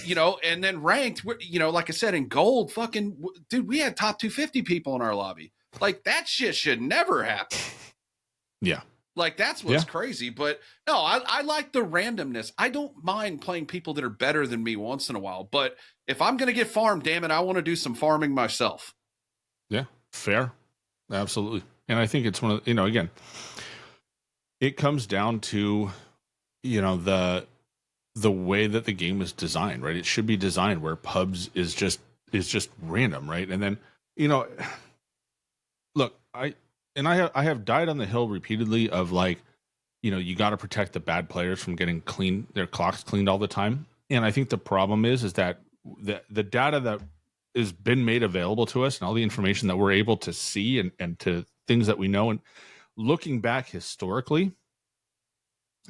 you know, and then ranked, you know, like I said, in gold, fucking dude, we had top 250 people in our lobby. Like that shit should never happen. Yeah. Like that's what's crazy. But no, I like the randomness. I don't mind playing people that are better than me once in a while. But if I'm gonna get farmed, damn it, I want to do some farming myself. Yeah. Fair. Absolutely. And I think it's one of, you know, again, it comes down to, you know, the way that the game is designed, right? It should be designed where pubs is just random, right? And then, you know, look, I have died on the hill repeatedly of like, you know, you got to protect the bad players from getting their clocks cleaned all the time. And I think the problem is that the data that has been made available to us and all the information that we're able to see and to things that we know, and looking back historically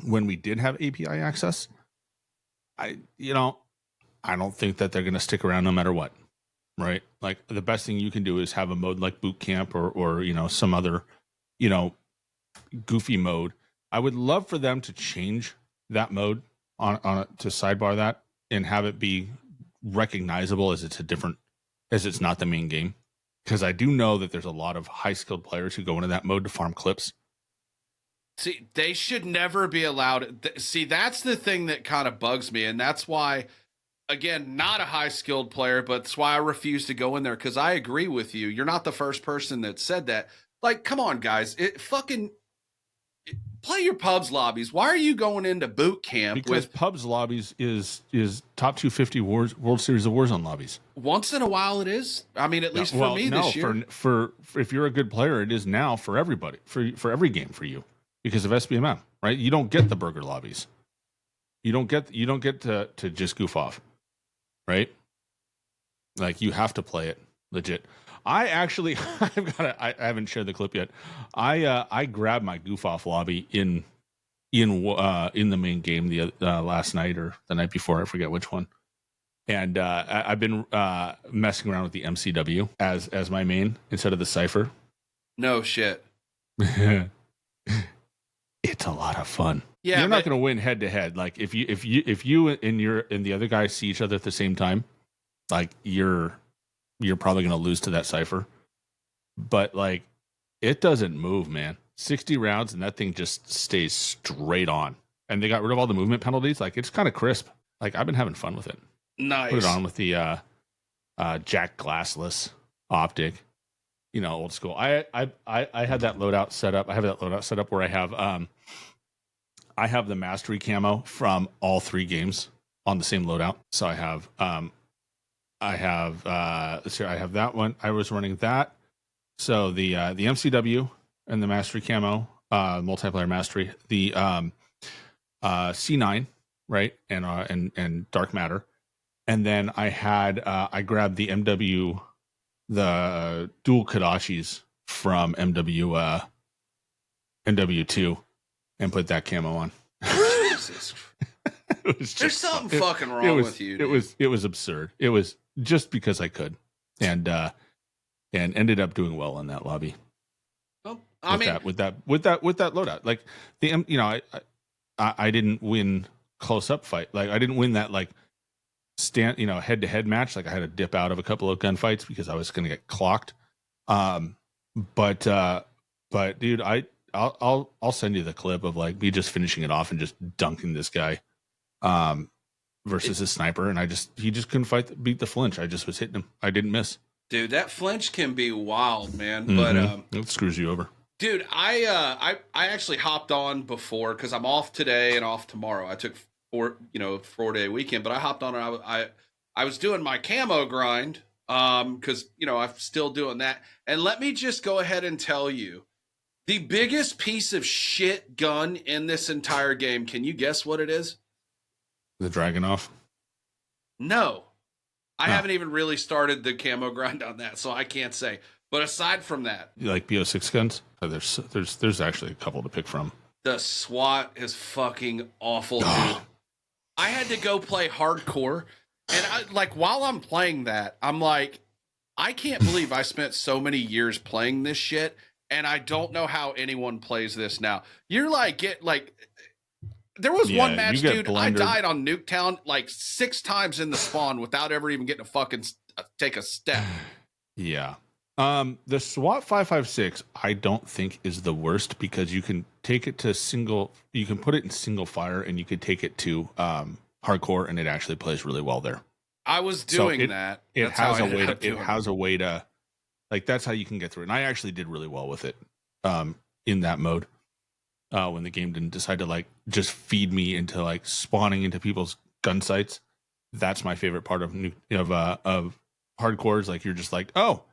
when we did have API access, I don't think that they're going to stick around no matter what, right? Like the best thing you can do is have a mode like boot camp or you know, some other, you know, goofy mode. I would love for them to change that mode on to sidebar that and have it be recognizable as it's not the main game. Because I do know that there's a lot of high skilled players who go into that mode to farm clips. See, they should never be allowed. See, that's the thing that kind of bugs me. And that's why, again, not a high skilled player, but that's why I refuse to go in there. Because I agree with you. You're not the first person that said that. Like, come on, guys. Play your pubs lobbies. Why are you going into boot camp? Because pubs lobbies is top 250 World Series of Warzone lobbies. Once in a while, it is. I mean, at least for me this year. For if you're a good player, it is now for everybody, for every game for you because of SBMM, right? You don't get the burger lobbies. You don't get to just goof off, right? Like you have to play it legit. I actually, I haven't shared the clip yet. I grabbed my goof off lobby in the main game the last night or the night before, I forget which one. And I've been messing around with the MCW as my main instead of the Cypher. No shit. It's a lot of fun. Yeah, you're not going to win head to head. Like if you and the other guy see each other at the same time, like you're probably going to lose to that Cypher. But like it doesn't move, man. 60 rounds and that thing just stays straight on. And they got rid of all the movement penalties. Like it's kind of crisp. Like I've been having fun with it. Nice. Put it on with the Jack glassless optic. You know, old school. I had that loadout set up. I have that loadout set up where I have the mastery camo from all three games on the same loadout. So I have that one. I was running that. So the MCW and the mastery camo, multiplayer mastery, the C9, right, and dark matter, and then I grabbed the MW, the dual Kadachis from MW2, and put that camo on. Jesus. There's something fucking wrong with you. Dude. It was absurd. It was just because I could, and ended up doing well in that lobby. Well, with that loadout, like I didn't win close up fight. Like I didn't win that like head to head match. Like I had to dip out of a couple of gunfights because I was going to get clocked. But dude, I'll send you the clip of like me just finishing it off and just dunking this guy. Versus his sniper, and he just couldn't beat the flinch. I just was hitting him. I didn't miss. Dude, that flinch can be wild, man. Mm-hmm. But it screws you over. Dude, I actually hopped on before because I'm off today and off tomorrow. I took 4-day weekend, but I hopped on and I was doing my camo grind because I'm still doing that. And let me just go ahead and tell you, the biggest piece of shit gun in this entire game. Can you guess what it is? The Dragunov? No. I haven't even really started the camo grind on that, so I can't say. But aside from that, you like BO6 guns? There's actually a couple to pick from. The SWAT is fucking awful, dude. I had to go play hardcore, and while I'm playing that, I'm like, I can't believe I spent so many years playing this shit, and I don't know how anyone plays this now. You're like There was one match, you get dude. blundered. I died on Nuketown like 6 times in the spawn without ever even getting to fucking take a step. Yeah. The SWAT 556, I don't think is the worst because you can take it to you can put it in single fire and you could take it to hardcore and it actually plays really well there. I was doing that. It That's how has I a ended way up to, it doing has a way to, like, that's how you can get through it. And I actually did really well with it in that mode when the game didn't decide to like just feed me into like spawning into people's gun sites. That's my favorite part of hardcore is like, you're just like, oh,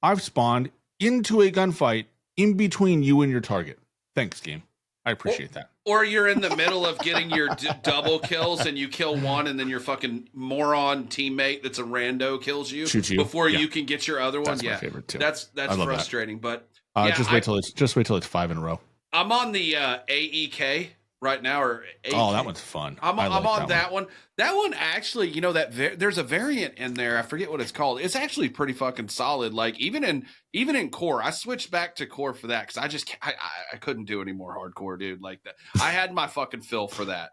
I've spawned into a gunfight in between you and your target. Thanks, game. I appreciate that. Or you're in the middle of getting your double kills and you kill one and then your fucking moron teammate that's a rando kills you, before you can get your other one. That's my favorite too. That's frustrating. That. But just wait till it's 5 in a row. I'm on the AEK right now, or AEK. Oh, that one's fun. I'm on that one. That one actually, you know, there's a variant in there. I forget what it's called. It's actually pretty fucking solid. Like even in core, I switched back to core for that because I couldn't do any more hardcore, dude. Like that, I had my fucking fill for that.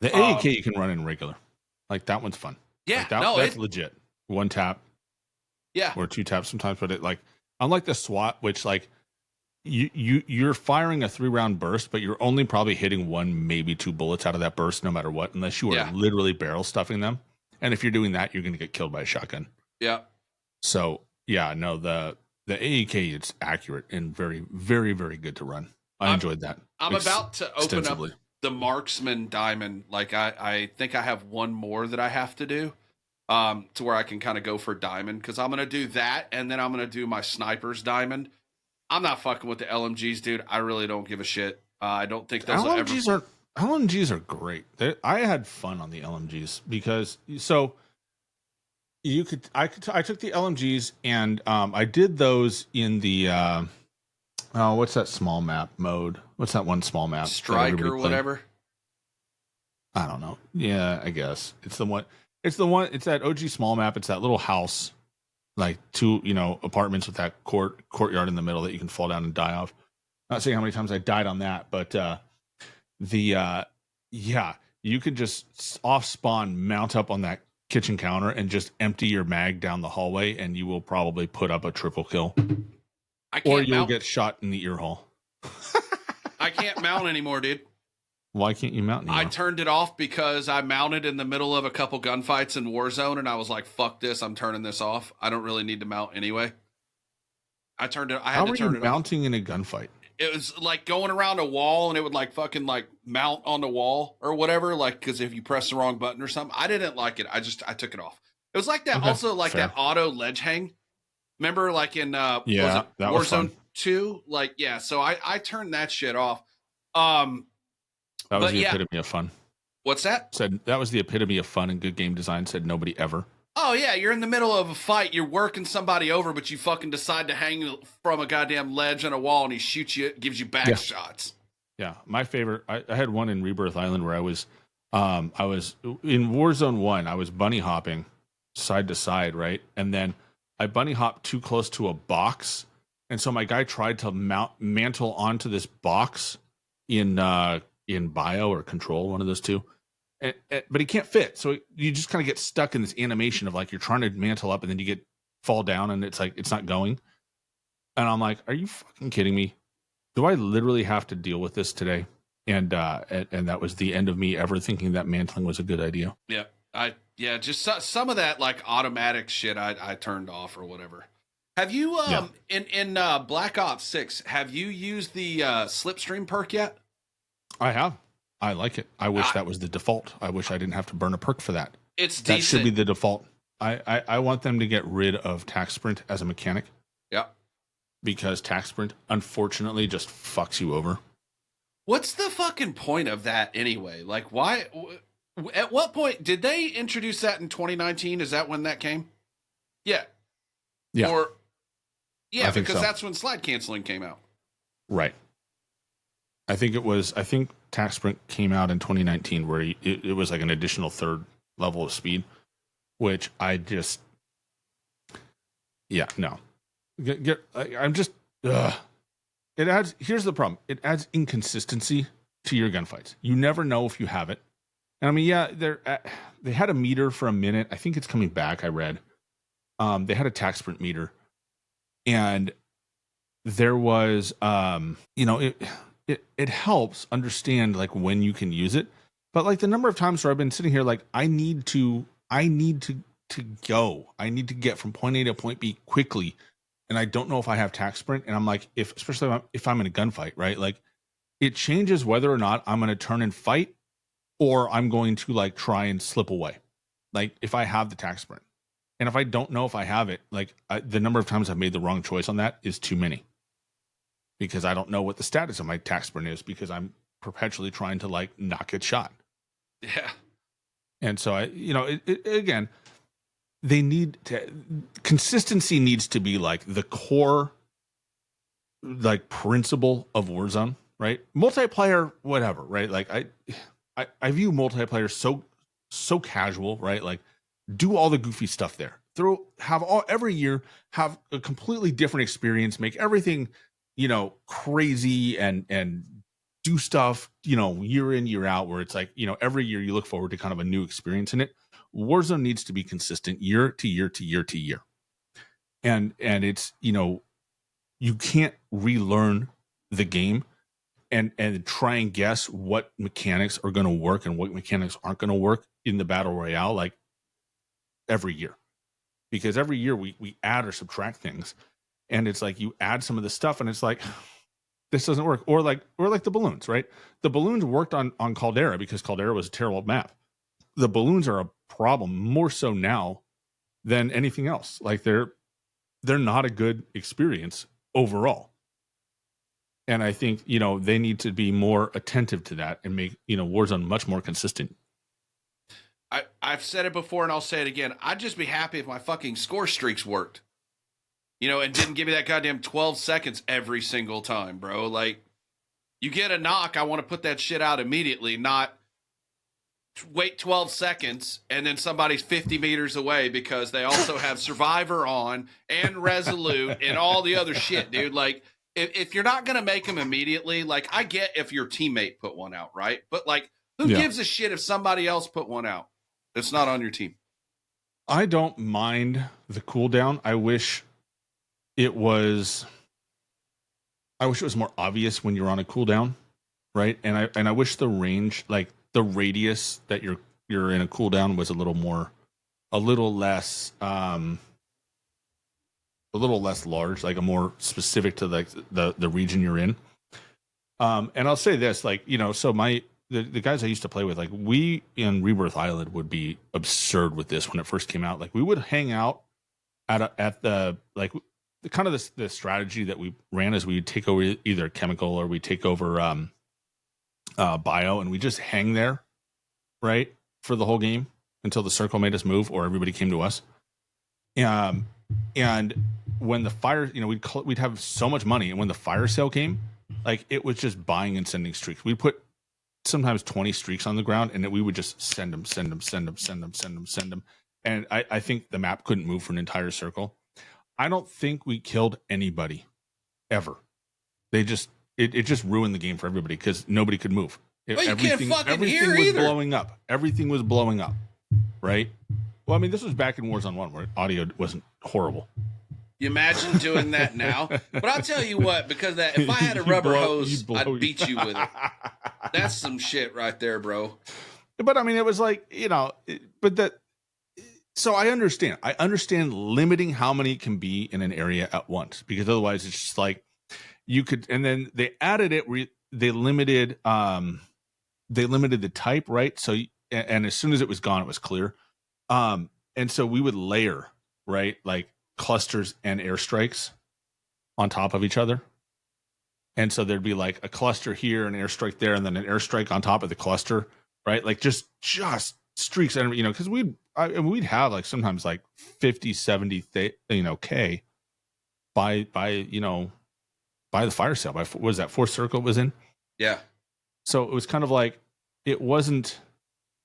The AEK you can run in regular, like that one's fun. Yeah, like that's legit. 1 tap, yeah, or 2 taps sometimes. But it like unlike the SWAT, which like you're firing a 3-round burst, but you're only probably hitting 1, maybe 2 bullets out of that burst, no matter what, unless you are literally barrel stuffing them. And if you're doing that, you're going to get killed by a shotgun. Yeah. So yeah, no, the AEK, it's accurate and very, very, very good to run. I enjoyed that. I'm about to open up the marksman diamond. Like I think I have one more that I have to do, to where I can kind of go for diamond, because I'm going to do that, and then I'm going to do my sniper's diamond. I'm not fucking with the LMGs, dude. I really don't give a shit. I don't think those LMGs are great. I had fun on the LMGs because I took the LMGs and I did those in the what's that small map mode? What's that one small map? Strike or whatever. I don't know. Yeah, I guess it's the one. It's that OG small map. It's that little house. Like 2, apartments with that courtyard in the middle that you can fall down and die off. Not saying how many times I died on that, but you could just off spawn, mount up on that kitchen counter and just empty your mag down the hallway, and you will probably put up a triple kill. Or you'll get shot in the ear hole. I can't mount anymore, dude. Why can't you mount anymore? I turned it off because I mounted in the middle of a couple gunfights in Warzone, and I was like, fuck this, I'm turning this off. I don't really need to mount anyway. I had to turn it off. How were you mounting in a gunfight? It was like going around a wall, and it would like fucking like mount on the wall or whatever, like, because if you press the wrong button or something. I didn't like it. I took it off. It was like that. Okay, also like fair. That auto ledge hang. Remember like in Warzone 2? Like, yeah, so I turned that shit off. That was the epitome of fun. What's that? Said that was the epitome of fun and good game design. Said nobody ever. Oh yeah, you're in the middle of a fight, you're working somebody over, but you fucking decide to hang from a goddamn ledge on a wall, and he shoots you, gives you back shots. Yeah, my favorite. I had one in Rebirth Island where I was in Warzone 1. I was bunny hopping side to side, right, and then I bunny hopped too close to a box, and so my guy tried to mantle onto this box in bio or control, one of those two, but he can't fit. So you just kind of get stuck in this animation of like you're trying to mantle up and then you fall down and it's like it's not going. And I'm like, are you fucking kidding me? Do I literally have to deal with this today? And that was the end of me ever thinking that mantling was a good idea. Yeah, just some of that like automatic shit I turned off or whatever. Have you in Black Ops 6, have you used the slipstream perk yet? I have. I like it. I wish that was the default. I wish I didn't have to burn a perk for that. It's that decent. Should be the default. I want them to get rid of tac sprint as a mechanic. Yeah. Because tac sprint, unfortunately, just fucks you over. What's the fucking point of that anyway? Like, why? At what point did they introduce that in 2019? Is that when that came? Yeah. Yeah. Or yeah, because so. That's when slide canceling came out. Right. I think tac sprint came out in 2019 where it was like an additional 3rd level of speed, which I just, no. I'm just, it adds, here's the problem. It adds inconsistency to your gunfights. You never know if you have it. And I mean, yeah, they had a meter for a minute. I think it's coming back. I read they had a tac sprint meter, and there was it helps understand like when you can use it, but like the number of times where I've been sitting here like I need to go. I need to get from point A to point B quickly, and I don't know if I have tac sprint. And I'm like, especially if I'm in a gunfight, right? Like it changes whether or not I'm going to turn and fight, or I'm going to like try and slip away. Like if I have the tac sprint, and if I don't know if I have it, like the number of times I've made the wrong choice on that is too many, because I don't know what the status of my tac sprint is, because I'm perpetually trying to like not get shot. Yeah. And so again, consistency needs to be like the core, like principle of Warzone, right? Multiplayer, whatever, right? Like I view multiplayer so casual, right? Like do all the goofy stuff there. Every year have a completely different experience, make everything, crazy and do stuff, year in, year out, where it's like, every year you look forward to kind of a new experience in it. Warzone needs to be consistent year to year to year to year. And it's, you can't relearn the game and try and guess what mechanics are going to work and what mechanics aren't going to work in the battle royale, like every year, because every year we add or subtract things, and it's like you add some of the stuff and it's like this doesn't work, or like the balloons, right? The balloons worked on Caldera because Caldera was a terrible map. The balloons are a problem more so now than anything else. Like they're not a good experience overall. And I think, they need to be more attentive to that and make, Warzone much more consistent. I've said it before and I'll say it again. I'd just be happy if my fucking score streaks worked, and didn't give me that goddamn 12 seconds every single time, bro. Like, you get a knock, I want to put that shit out immediately, not wait 12 seconds and then somebody's 50 meters away because they also have Survivor on and Resolute and all the other shit, dude. Like, if you're not going to make them immediately, like, I get if your teammate put one out, right? But, like, who gives a shit if somebody else put one out? It's not on your team. I don't mind the cooldown. I wish it was more obvious when you're on a cooldown, right? And I wish the range, like the radius that you're in a cooldown, was a little less large, like a more specific to like the region you're in. And I'll say this, like, so the guys I used to play with, like we in Rebirth Island would be absurd with this when it first came out. Like we would hang out at the kind of the strategy that we ran is we would take over either chemical or we take over bio, and we just hang there, right, for the whole game until the circle made us move or everybody came to us. And when the fire, we'd have so much money, and when the fire sale came, like it was just buying and sending streaks. We'd put sometimes 20 streaks on the ground, and we would just send them. And I think the map couldn't move for an entire circle. I don't think we killed anybody ever. It just ruined the game for everybody because nobody could move. Everything was blowing up. Everything was blowing up, right? Well, I mean, this was back in Warzone 1 where audio wasn't horrible. You imagine doing that now? But I'll tell you what, because if I had a rubber hose, I'd beat you with it. That's some shit right there, bro. But I mean, it was like, so I understand limiting how many can be in an area at once, because otherwise it's just like you could, and then they added it, they limited the type, right? So, and as soon as it was gone, it was clear. And so we would layer, right? Like clusters and airstrikes on top of each other. And so there'd be like a cluster here, an airstrike there, and then an airstrike on top of the cluster, right? Like just streaks, and because we'd have like sometimes like 50, 70, K by the fire sale. By what was that, fourth circle it was in? Yeah. So it was kind of like it wasn't.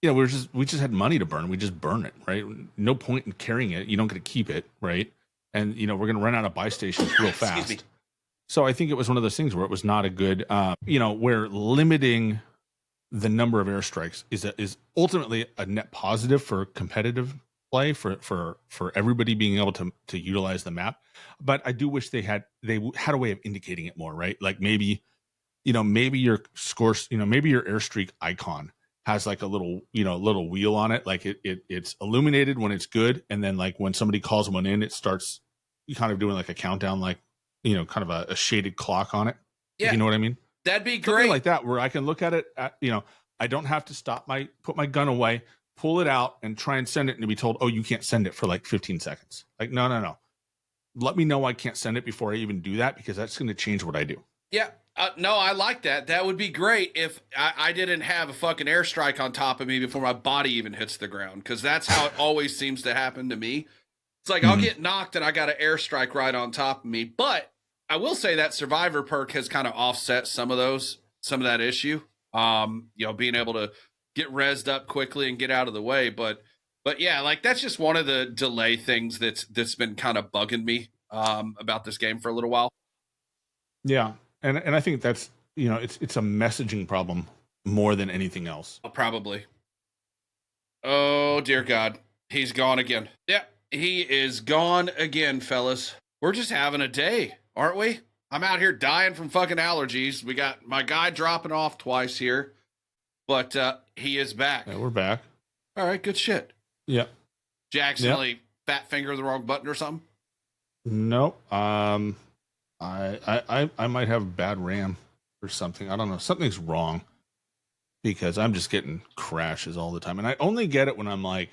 We just had money to burn. We just burn it, right? No point in carrying it. You don't get to keep it, right? And we're gonna run out of buy stations real fast. So I think it was one of those things where it was not a good, where limiting the number of airstrikes is ultimately a net positive for competitive play for everybody being able to utilize the map. But I do wish they had a way of indicating it more, right? Like maybe your scores, maybe your airstreak icon has like a little wheel on it, like it's illuminated when it's good, and then like when somebody calls one in, it starts kind of doing like a countdown, like kind of a shaded clock on it. Yeah, if you know what I mean. That'd be Something great. like that, where I can look at it, I don't have to put my gun away, pull it out, and try and send it, and to be told, oh, you can't send it for like 15 seconds. Like, no. Let me know I can't send it before I even do that, because that's going to change what I do. Yeah. No, I like that. That would be great if I didn't have a fucking airstrike on top of me before my body even hits the ground, because that's how it always seems to happen to me. It's like I'll get knocked and I got an airstrike right on top of me. But I will say that Survivor perk has kind of offset some of that issue. Being able to get rezzed up quickly and get out of the way. But yeah, like that's just one of the delay things that's been kind of bugging me about this game for a little while. Yeah. And I think that's, it's a messaging problem more than anything else. Probably. Oh, dear God. He's gone again. Yeah, he is gone again, fellas. We're just having a day, aren't we? I'm out here dying from fucking allergies. We got my guy dropping off twice here, but he is back. Yeah, we're back. All right, good shit. Yeah. Did you accidentally fat finger the wrong button or something? No. I might have bad RAM or something. I don't know. Something's wrong, because I'm just getting crashes all the time. And I only get it when I'm like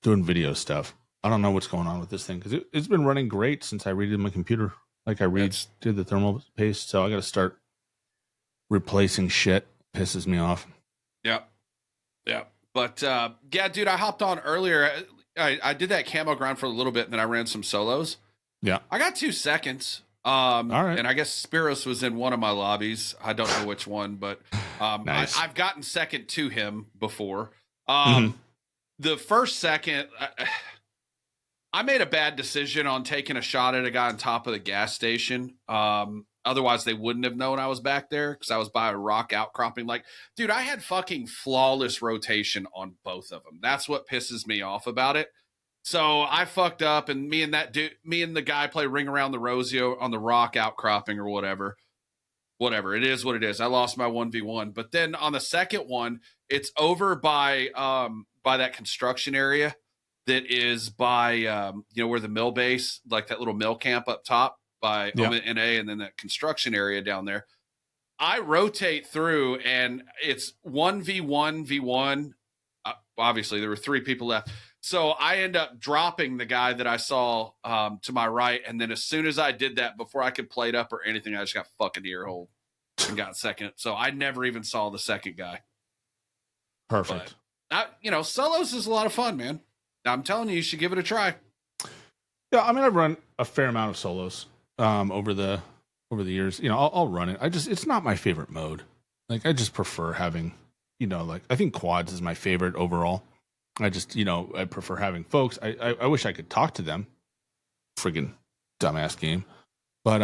doing video stuff. I don't know what's going on with this thing, because it's been running great since I redid my computer. Like I did the thermal paste. So I got to start replacing shit. Pisses me off. Yeah. Yeah. But yeah, dude, I hopped on earlier. I did that camo grind for a little bit, and then I ran some solos. Yeah. I got 2 seconds. All right. And I guess Spiros was in one of my lobbies. I don't know which one, but nice. I've gotten second to him before. The first second, I made a bad decision on taking a shot at a guy on top of the gas station. Otherwise, they wouldn't have known I was back there, because I was by a rock outcropping. Like, dude, I had fucking flawless rotation on both of them. That's what pisses me off about it. So I fucked up, and me and the guy play Ring Around the Rosie on the rock outcropping or whatever. Whatever. It is what it is. I lost my 1v1. But then on the second one, it's over by that construction area that is by where the mill base, like that little mill camp up top by NA, and then that construction area down there. I rotate through, and it's 1v1v1. Obviously, there were 3 people left. So I end up dropping the guy that I saw to my right. And then as soon as I did that, before I could plate up or anything, I just got fucking earhole and got second. So I never even saw the second guy. Perfect. But, solos is a lot of fun, man. I'm telling you, you should give it a try. Yeah, I mean, I've run a fair amount of solos over the years. I'll run it. It's not my favorite mode. Like, I just prefer having, I think quads is my favorite overall. I just, I prefer having folks. I wish I could talk to them. Friggin' dumbass game. But,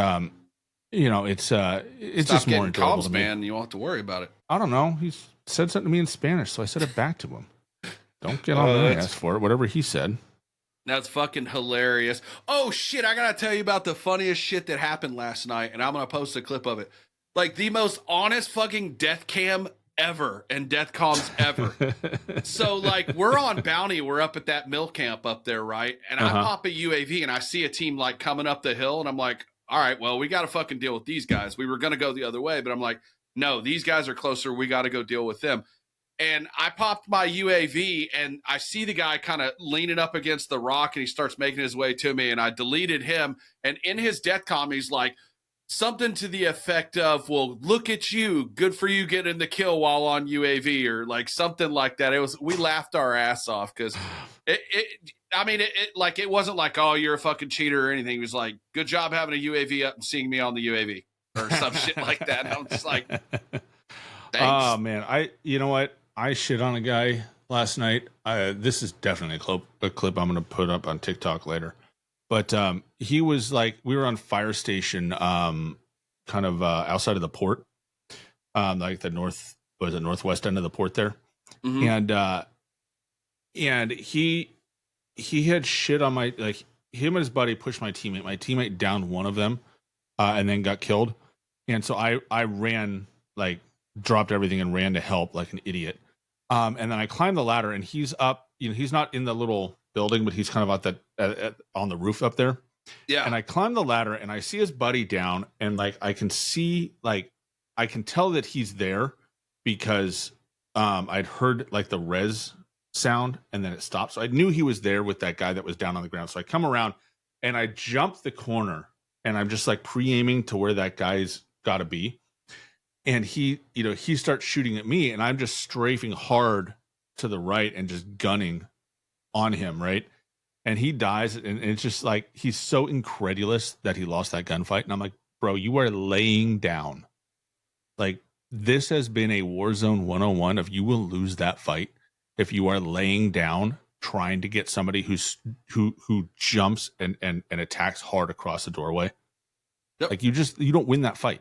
it's Stop just more enjoyable to me. Man. You won't have to worry about it. I don't know. He said something to me in Spanish, so I said it back to him. Don't get on my ass for it. Whatever he said. That's fucking hilarious. Oh, shit. I got to tell you about the funniest shit that happened last night, and I'm going to post a clip of it. Like, the most honest fucking death cam ever, and death comms ever. So like, we're on bounty, we're up at that mill camp up there, right? And I pop a UAV and I see a team like coming up the hill, and I'm like, all right, well, we got to fucking deal with these guys. We were going to go the other way, but I'm like, no, these guys are closer, we got to go deal with them. And I popped my UAV, and I see the guy kind of leaning up against the rock, and he starts making his way to me, and I deleted him. And in his death comm, he's like, something to the effect of, well, look at you, good for you getting the kill while on UAV, or like something like that. We laughed our ass off, because it wasn't like, oh, you're a fucking cheater or anything. He was like, good job having a UAV up and seeing me on the UAV or some shit like that. And I'm just like, thanks. Oh man, you know what? I shit on a guy last night. This is definitely a clip I'm going to put up on TikTok later. But he was like, we were on fire station, kind of outside of the port, like the northwest end of the port there, Mm-hmm. and he had shit on my, like, him and his buddy pushed my teammate. My teammate downed one of them, and then got killed. And so I ran, like, dropped everything and ran to help like an idiot. And then I climbed the ladder, and he's up. You know, he's not in the little building, but he's kind of on the roof up there. Yeah. And I climb the ladder, and I see his buddy down, and like I can see, like, I can tell that he's there because I'd heard like the res sound, and then it stopped. So I knew he was there with that guy that was down on the ground. So I come around and I jump the corner, and I'm just like pre-aiming to where that guy's got to be. And he starts shooting at me, and I'm just strafing hard to the right and just gunning on him, right? And he dies, and it's just like, he's so incredulous that he lost that gunfight. And I'm like, bro, you are laying down. Like, this has been a Warzone 101 of, you will lose that fight if you are laying down trying to get somebody who jumps and attacks hard across the doorway. Yep. Like, you don't win that fight.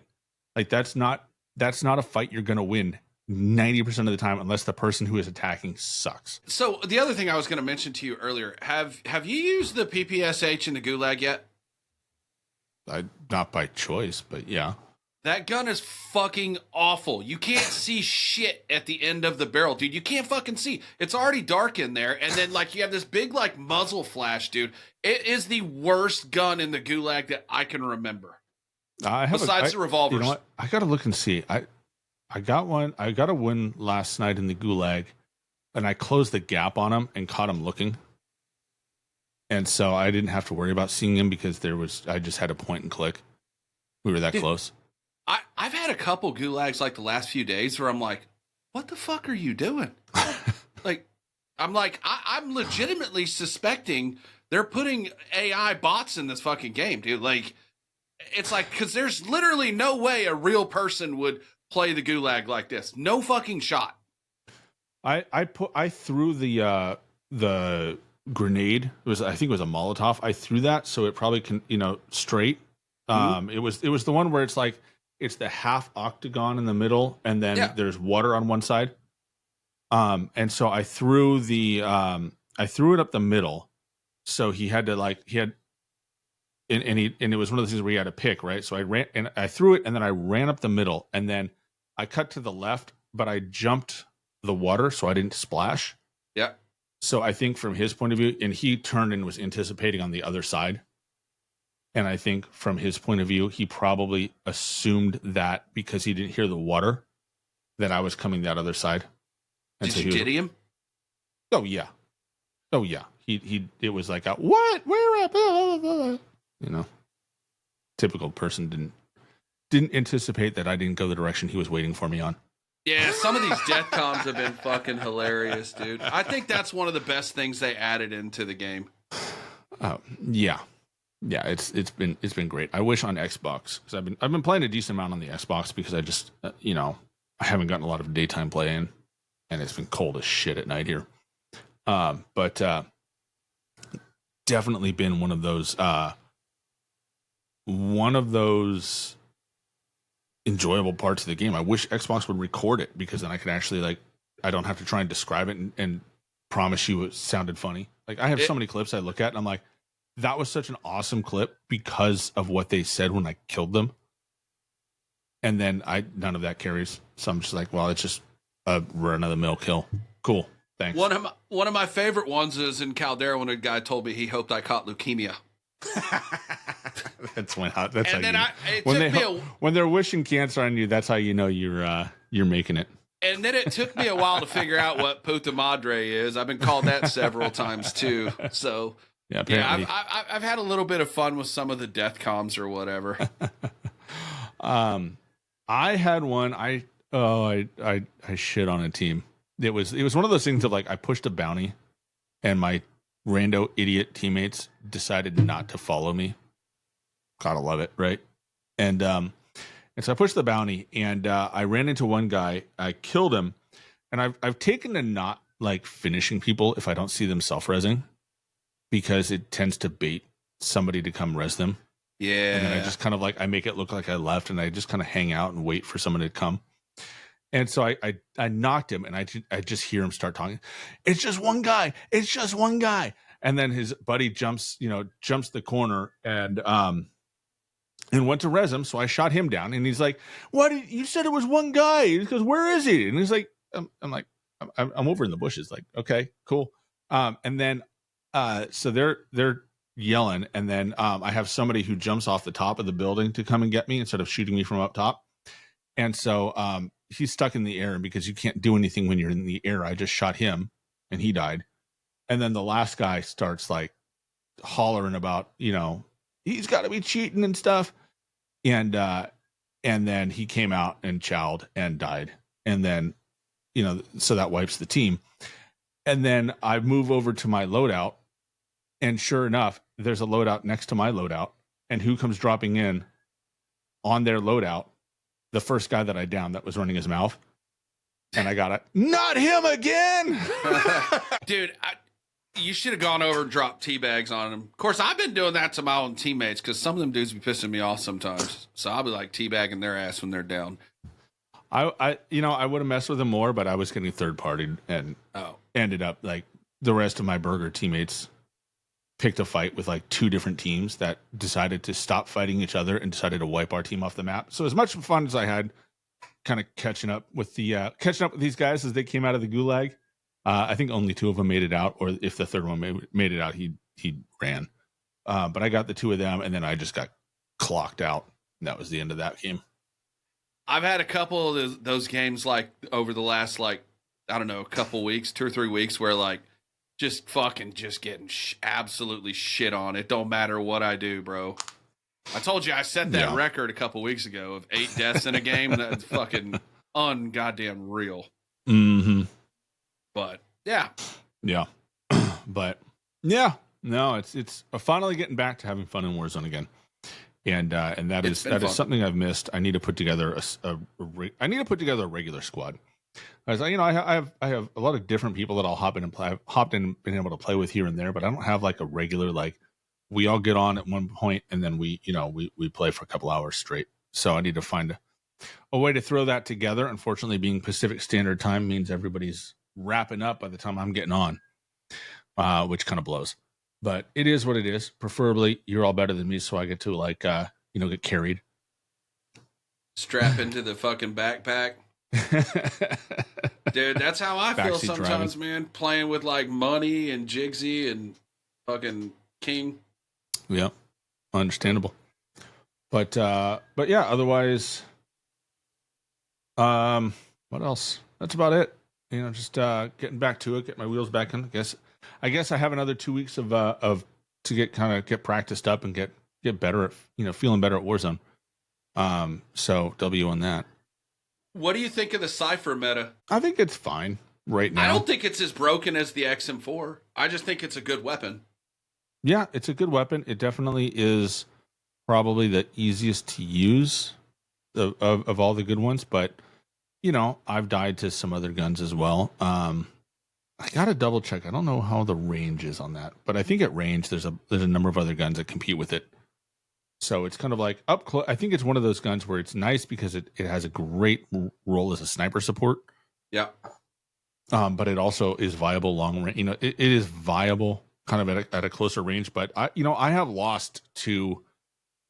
Like, that's not a fight you're going to win 90% of the time, unless the person who is attacking sucks. So the other thing I was going to mention to you earlier, have you used the PPSH in the Gulag yet? Not by choice, but yeah. That gun is fucking awful. You can't see shit at the end of the barrel, dude. You can't fucking see. It's already dark in there, and then like you have this big like muzzle flash, dude. It is the worst gun in the Gulag that I can remember. Besides the revolvers. You know what? I gotta look and see. I got one. I got a win last night in the Gulag, and I closed the gap on him and caught him looking. And so I didn't have to worry about seeing him because I just had a point and click. We were that close. I've had a couple Gulags like the last few days where I'm like, what the fuck are you doing? Like, I'm legitimately suspecting they're putting AI bots in this fucking game, dude. Like, it's like, because there's literally no way a real person would play the Gulag like this. No fucking shot. I threw the grenade. I think it was a Molotov. I threw that so it probably can, straight. Mm-hmm. It was the one where it's like, it's the half octagon in the middle, and then there's water on one side. And so I threw it up the middle. So he had to and it was one of those things where he had to pick, right? So I threw it, and then I ran up the middle, and then I cut to the left, but I jumped the water, so I didn't splash. Yeah. So I think from his point of view, and he turned and was anticipating on the other side. And I think from his point of view, he probably assumed that because he didn't hear the water, that I was coming that other side. And Did you giddy him? Oh yeah. It was like, what? Where at? Typical person didn't anticipate that I didn't go the direction he was waiting for me on. Yeah, some of these death comms have been fucking hilarious, dude. I think that's one of the best things they added into the game. Yeah. Yeah, it's been great. I wish on Xbox, because I've been playing a decent amount on the Xbox because I just I haven't gotten a lot of daytime play in, and it's been cold as shit at night here. But definitely been one of those enjoyable parts of the game. I wish Xbox would record it, because then I could actually I don't have to try and describe it and promise you it sounded funny. Like, I have so many clips I look at and I'm like, that was such an awesome clip because of what they said when I killed them. And then none of that carries. So I'm just like, well, it's just a run-of-the-mill kill. Cool. Thanks. One of my favorite ones is in Caldera when a guy told me he hoped I caught leukemia. That's when they're wishing cancer on you, that's how you know you're making it. And then it took me a while to figure out what puta madre is. I've been called that several times too. So yeah, I've had a little bit of fun with some of the death comms or whatever. I had one. I shit on a team. It was one of those things of like, I pushed a bounty, and my rando idiot teammates decided not to follow me. Gotta love it, right? And so I pushed the bounty, and I ran into one guy. I killed him, and I've taken to not like finishing people if I don't see them self-resing, because it tends to bait somebody to come res them. Yeah. And then I just kind of like, I make it look like I left, and I just kind of hang out and wait for someone to come. And so I knocked him, and I just hear him start talking. It's just one guy. It's just one guy. And then his buddy jumps the corner and went to res him. So I shot him down, and he's like, "What? You said it was one guy." He goes, "Where is he?" And he's like, "I'm like, I'm over in the bushes." Like, okay, cool. And then so they're yelling, and then I have somebody who jumps off the top of the building to come and get me instead of shooting me from up top. And so he's stuck in the air, and because you can't do anything when you're in the air, I just shot him, and he died. And then the last guy starts like hollering about, he's got to be cheating and stuff. And then he came out and chowed and died. And then, so that wipes the team. And then I move over to my loadout, and sure enough, there's a loadout next to my loadout. And who comes dropping in on their loadout? The first guy that I downed that was running his mouth. And I got it. Not him again. Dude, you should have gone over and dropped teabags on him. Of course, I've been doing that to my own teammates because some of them dudes be pissing me off sometimes. So I'll be like teabagging their ass when they're down. I would have messed with them more, but I was getting third partied and ended up like the rest of my burger teammates picked a fight with like two different teams that decided to stop fighting each other and decided to wipe our team off the map. So as much fun as I had kind of catching up with these guys as they came out of the gulag, I think only two of them made it out, or if the third one made it out, he ran. But I got the two of them, and then I just got clocked out. And that was the end of that game. I've had a couple of those games like over the last a couple weeks, 2 or 3 weeks, where like just getting absolutely shit on. It don't matter what I do, bro. I told you I set that record a couple weeks ago of 8 deaths in a game. That's fucking ungoddamn real. Mm-hmm. But yeah. But yeah, no, it's finally getting back to having fun in Warzone again. And that is something I've missed. I need to put together a regular squad. As I have a lot of different people that I'll hop in and play. I've hopped in and been able to play with here and there, but I don't have like a regular, like we all get on at one point and then we play for a couple hours straight. So I need to find a way to throw that together. Unfortunately, being Pacific Standard Time means everybody's wrapping up by the time I'm getting on, which kind of blows. But it is what it is. Preferably, you're all better than me, so I get to get carried. Strap into the fucking backpack. Dude, that's how I feel sometimes, man. Playing with like Money and Jigsy and fucking King. Yeah, understandable. But yeah, otherwise, what else? That's about it. Just getting back to it, get my wheels back in. I guess I have another 2 weeks of to get practiced up and get better at feeling better at Warzone. So W on that. What do you think of the Cypher meta? I think it's fine right now. I don't think it's as broken as the XM4. I just think it's a good weapon. Yeah, it's a good weapon. It definitely is probably the easiest to use of all the good ones, but I've died to some other guns as well. I gotta double check. I don't know how the range is on that, but I think at range there's a number of other guns that compete with it. So it's kind of like up close. I think it's one of those guns where it's nice because it has a great role as a sniper support. Yeah. But it also is viable long range. It is viable kind of at a closer range. But I have lost to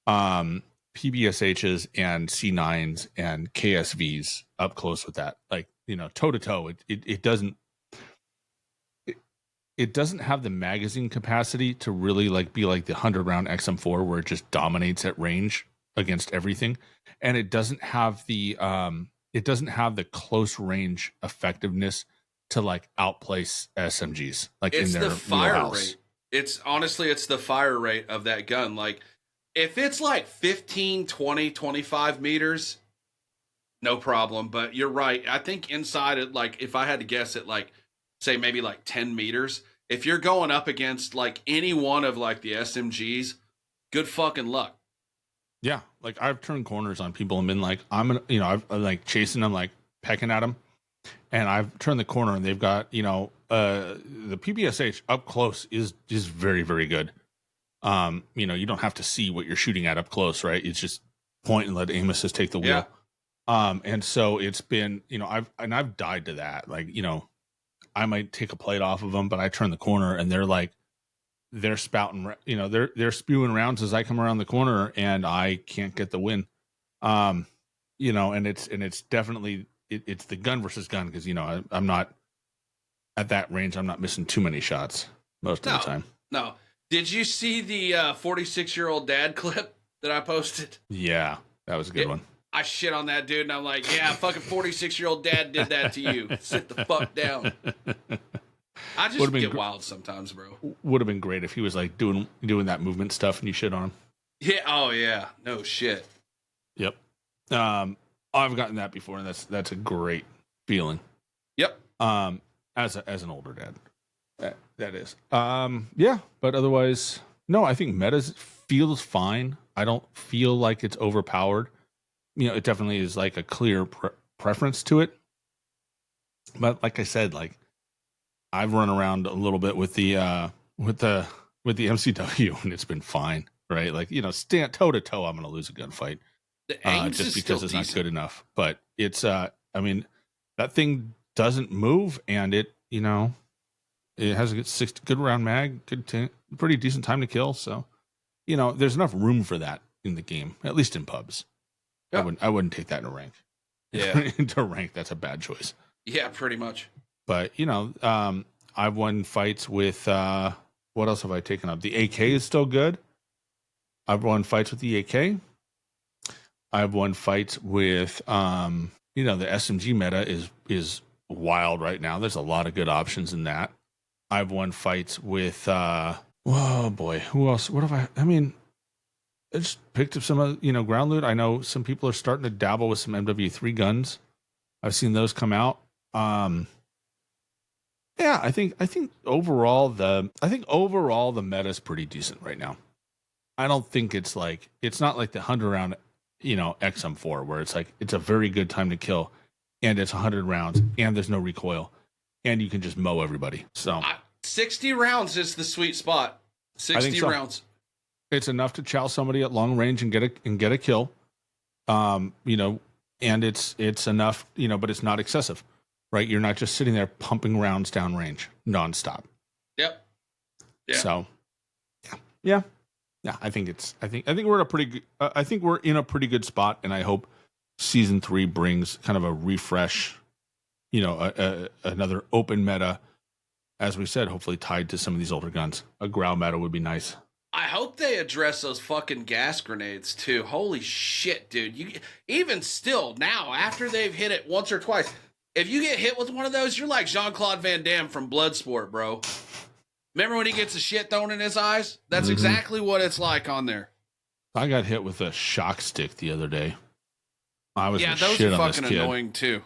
PBSHs and C9s and KSVs up close with that. Like, toe to toe. It doesn't have the magazine capacity to really like be like the 100-round XM4 where it just dominates at range against everything, and it doesn't have the close range effectiveness to like outplace SMGs. Like it's in their the fire wheelhouse. rate. It's the fire rate of that gun. Like if it's like 15, 20, 25 meters, no problem. But you're right. I think inside it, like if I had to guess it, like say maybe like 10 meters. If you're going up against like any one of like the SMGs, good fucking luck. Yeah. Like I've turned corners on people and been like, I'm like chasing them, like pecking at them. And I've turned the corner and they've got, the PBSH up close is very, very good. You don't have to see what you're shooting at up close, right? It's just point and let aim assist take the wheel. And so it's been, I've died to that. Like, I might take a plate off of them, but I turn the corner and they're spouting, they're spewing rounds as I come around the corner and I can't get the win. And it's definitely, it's the gun versus gun. Cause I'm not at that range. I'm not missing too many shots most of the time. No. Did you see the 46-year-old dad clip that I posted? Yeah, that was a good one. I shit on that dude, and I'm like, yeah, fucking 46-year-old dad did that to you. Sit the fuck down. I just get wild sometimes, bro. Would have been great if he was like doing that movement stuff and you shit on him. Yeah. Oh yeah. No shit. Yep. I've gotten that before, and that's a great feeling. Yep. As an older dad, that is. Yeah. But otherwise, no. I think metas feels fine. I don't feel like it's overpowered. It definitely is like a clear preference to it. But like I said, like I've run around a little bit with the MCW and it's been fine, right? Like, stand toe to toe, I'm going to lose a gunfight just because it's not good enough. But it's, that thing doesn't move and it has a good round mag, pretty decent time to kill. So, there's enough room for that in the game, at least in pubs. Yep. I wouldn't take that in a rank. Yeah. Into rank, that's a bad choice. Yeah, pretty much. But, I've won fights with, what else have I taken up? The AK is still good. I've won fights with the AK. I've won fights with, the SMG meta is wild right now. There's a lot of good options in that. I've won fights with, oh boy, who else? What have I just picked up some, ground loot. I know some people are starting to dabble with some MW3 guns. I've seen those come out. Yeah, I think overall the meta is pretty decent right now. I don't think it's not like the 100 round, XM4 where it's like it's a very good time to kill, and it's 100 rounds and there's no recoil, and you can just mow everybody. So 60 rounds is the sweet spot. 60 rounds. It's enough to chow somebody at long range and get a kill. And it's enough, but it's not excessive, right? You're not just sitting there pumping rounds down range nonstop. Yep. Yeah. So, yeah. I think we're in a pretty good spot, and I hope season 3 brings kind of a refresh, another open meta, as we said, hopefully tied to some of these older guns. A growl meta would be nice. I hope they address those fucking gas grenades too. Holy shit, dude. Even still now, after they've hit it once or twice, if you get hit with one of those, you're like Jean-Claude Van Damme from Bloodsport, bro. Remember when he gets the shit thrown in his eyes? That's exactly what it's like on there. I got hit with a shock stick the other day. Those are fucking annoying too.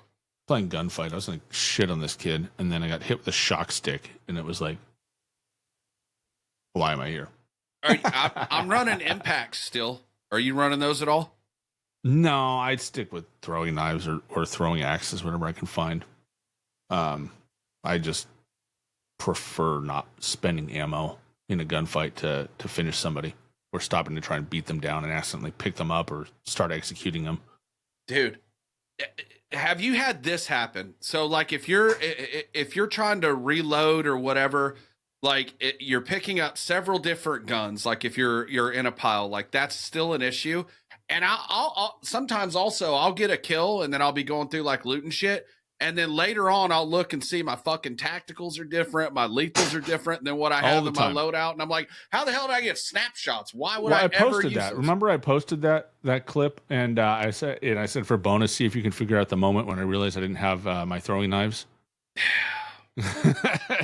Playing gunfight, I was like shit on this kid, and then I got hit with a shock stick, and it was like, why am I here? I'm running impacts still. Are you running those at all? No, I'd stick with throwing knives or throwing axes, whatever I can find. I just prefer not spending ammo in a gunfight to finish somebody, or stopping to try and beat them down and accidentally pick them up or start executing them. Dude, have you had this happen? So like if you're trying to reload or whatever, like you're picking up several different guns, like if you're in a pile, like that's still an issue. And I'll sometimes also I'll get a kill and then I'll be going through like loot and shit. And then later on, I'll look and see my fucking tacticals are different. My lethals are different than what I have in my loadout. And I'm like, how the hell did I get snapshots? Why would I ever use that? Those? Remember I posted that clip, and I said for bonus, see if you can figure out the moment when I realized I didn't have my throwing knives.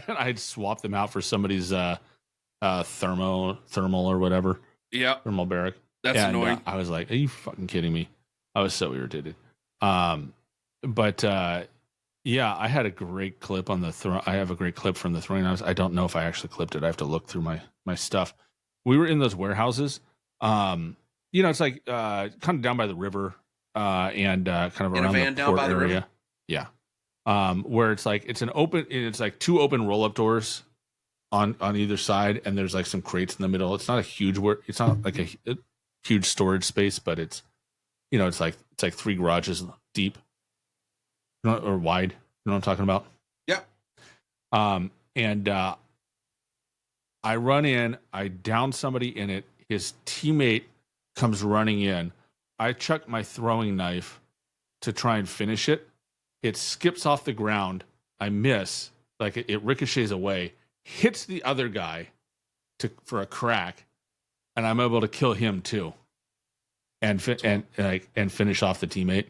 I'd swap them out for somebody's thermal or whatever. Yeah. Thermal barrack. That's annoying. I was like, are you fucking kidding me? I was so irritated. Yeah, I had a great clip on I have a great clip from the throwing knives. I don't know if I actually clipped it. I have to look through my stuff. We were in those warehouses. It's like kind of down by the river and kind of around the port area. Yeah. Where it's like it's like 2 open roll-up doors on either side, and there's like some crates in the middle. It's not a huge it's not like a huge storage space, but it's it's like 3 garages deep, or wide. You know what I'm talking about? Yeah. And I run in, I down somebody in it. His teammate comes running in. I chuck my throwing knife to try and finish it. It skips off the ground. I miss, like it ricochets away, hits the other guy for a crack, and I'm able to kill him too, and finish off the teammate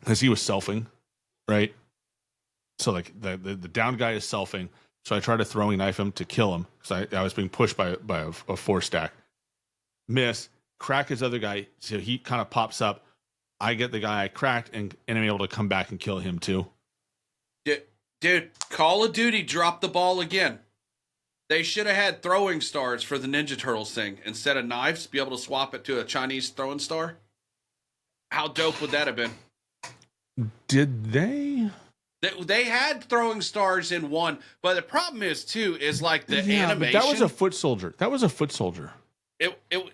because he was selfing, right? So like the down guy is selfing. So I try to throwing knife him to kill him because I was being pushed by a 4-stack. Miss, crack his other guy, so he kind of pops up. I get the guy I cracked and I'm able to come back and kill him too. Dude, Call of Duty dropped the ball again. They should have had throwing stars for the Ninja Turtles thing instead of knives. Be able to swap it to a Chinese throwing star. How dope would that have been? Did they? They had throwing stars in one, but the problem is like the animation. But that was a foot soldier. It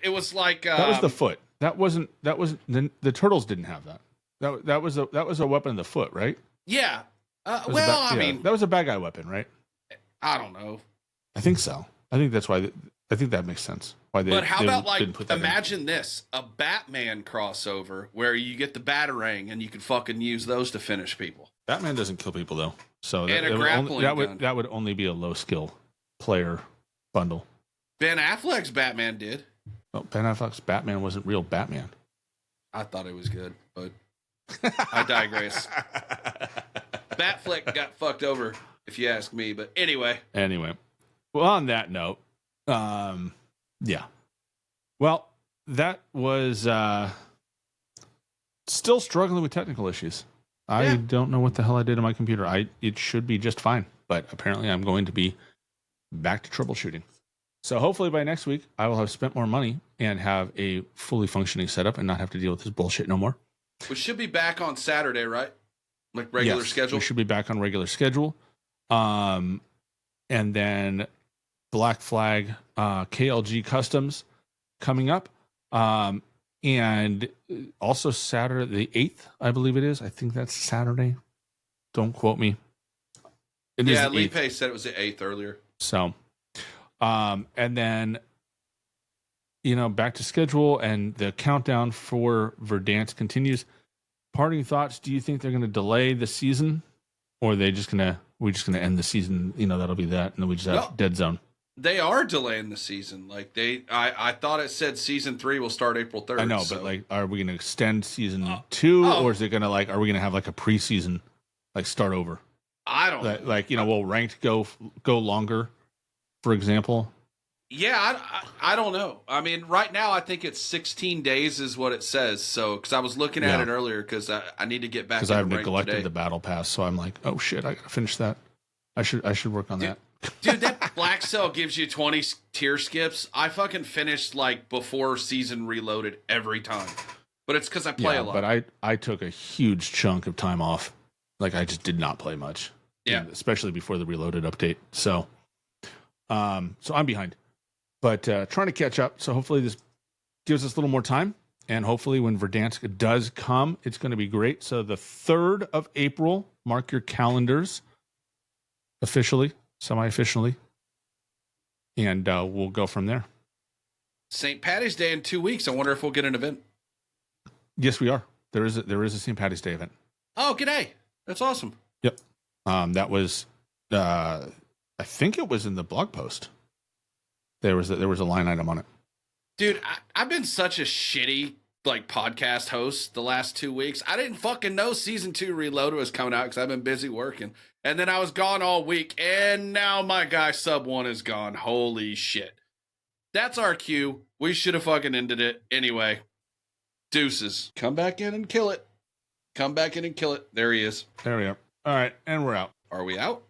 was like that was the foot. That was the turtles didn't have that. That was a weapon of the foot, right? Yeah. I mean, that was a bad guy weapon, right? I don't know. I think so. I think that's why. I think that makes sense. Why they? But how about didn't put that imagine this: a Batman crossover where you get the Batarang and you can fucking use those to finish people. Batman doesn't kill people though, so and a grappling gun. That would only be a low skill player bundle. Ben Affleck's Batman did. Well, Ben Affleck's Batman wasn't real Batman. I thought it was good, but I digress. Batfleck got fucked over, if you ask me. But anyway. Well, on that note, yeah. Well, that was still struggling with technical issues. I don't know what the hell I did on my computer. It should be just fine, but apparently I'm going to be back to troubleshooting. So hopefully by next week, I will have spent more money and have a fully functioning setup and not have to deal with this bullshit no more. We should be back on Saturday, right? Like regular schedule? We should be back on regular schedule. And then Black Flag KLG Customs coming up. And also Saturday the 8th, I believe it is. I think that's Saturday. Don't quote me. Lipe said it was the 8th earlier. So, and then, back to schedule and the countdown for Verdansk continues. Parting thoughts, do you think they're going to delay the season, or are we're just going to end the season, that'll be that, and then we just have dead zone? They are delaying the season. Like I thought it said season 3 will start April 3rd. I know, but like, are we going to extend season 2, or is it going to are we going to have like a preseason, like start over? I don't know. Like, will ranked go longer, for example? Yeah, I don't know. I mean, right now I think it's 16 days is what it says. So, because I was looking at it earlier, because I need to get back. Because I've neglected the battle pass, so I'm like, oh shit, I gotta finish that. I should work on that. Dude, that Black Cell gives you 20 tier skips. I fucking finished like before season reloaded every time, but it's because I play a lot. But I took a huge chunk of time off. Like I just did not play much. Yeah, especially before the reloaded update. So I'm behind. But trying to catch up. So hopefully this gives us a little more time. And hopefully when Verdansk does come, it's going to be great. So the 3rd of April, mark your calendars officially, semi-officially. And we'll go from there. St. Patty's Day in 2 weeks. I wonder if we'll get an event. Yes, we are. There is a St. Patty's Day event. Oh, g'day. That's awesome. Yep. That was, I think it was in the blog post. There was a line item on it. Dude, I've been such a shitty podcast host the last 2 weeks. I didn't fucking know season 2 Reloaded was coming out because I've been busy working. And then I was gone all week, and now my guy Sub 1 is gone. Holy shit. That's our cue. We should have fucking ended it. Anyway, deuces. Come back in and kill it. Come back in and kill it. There he is. There we are. All right, and we're out. Are we out?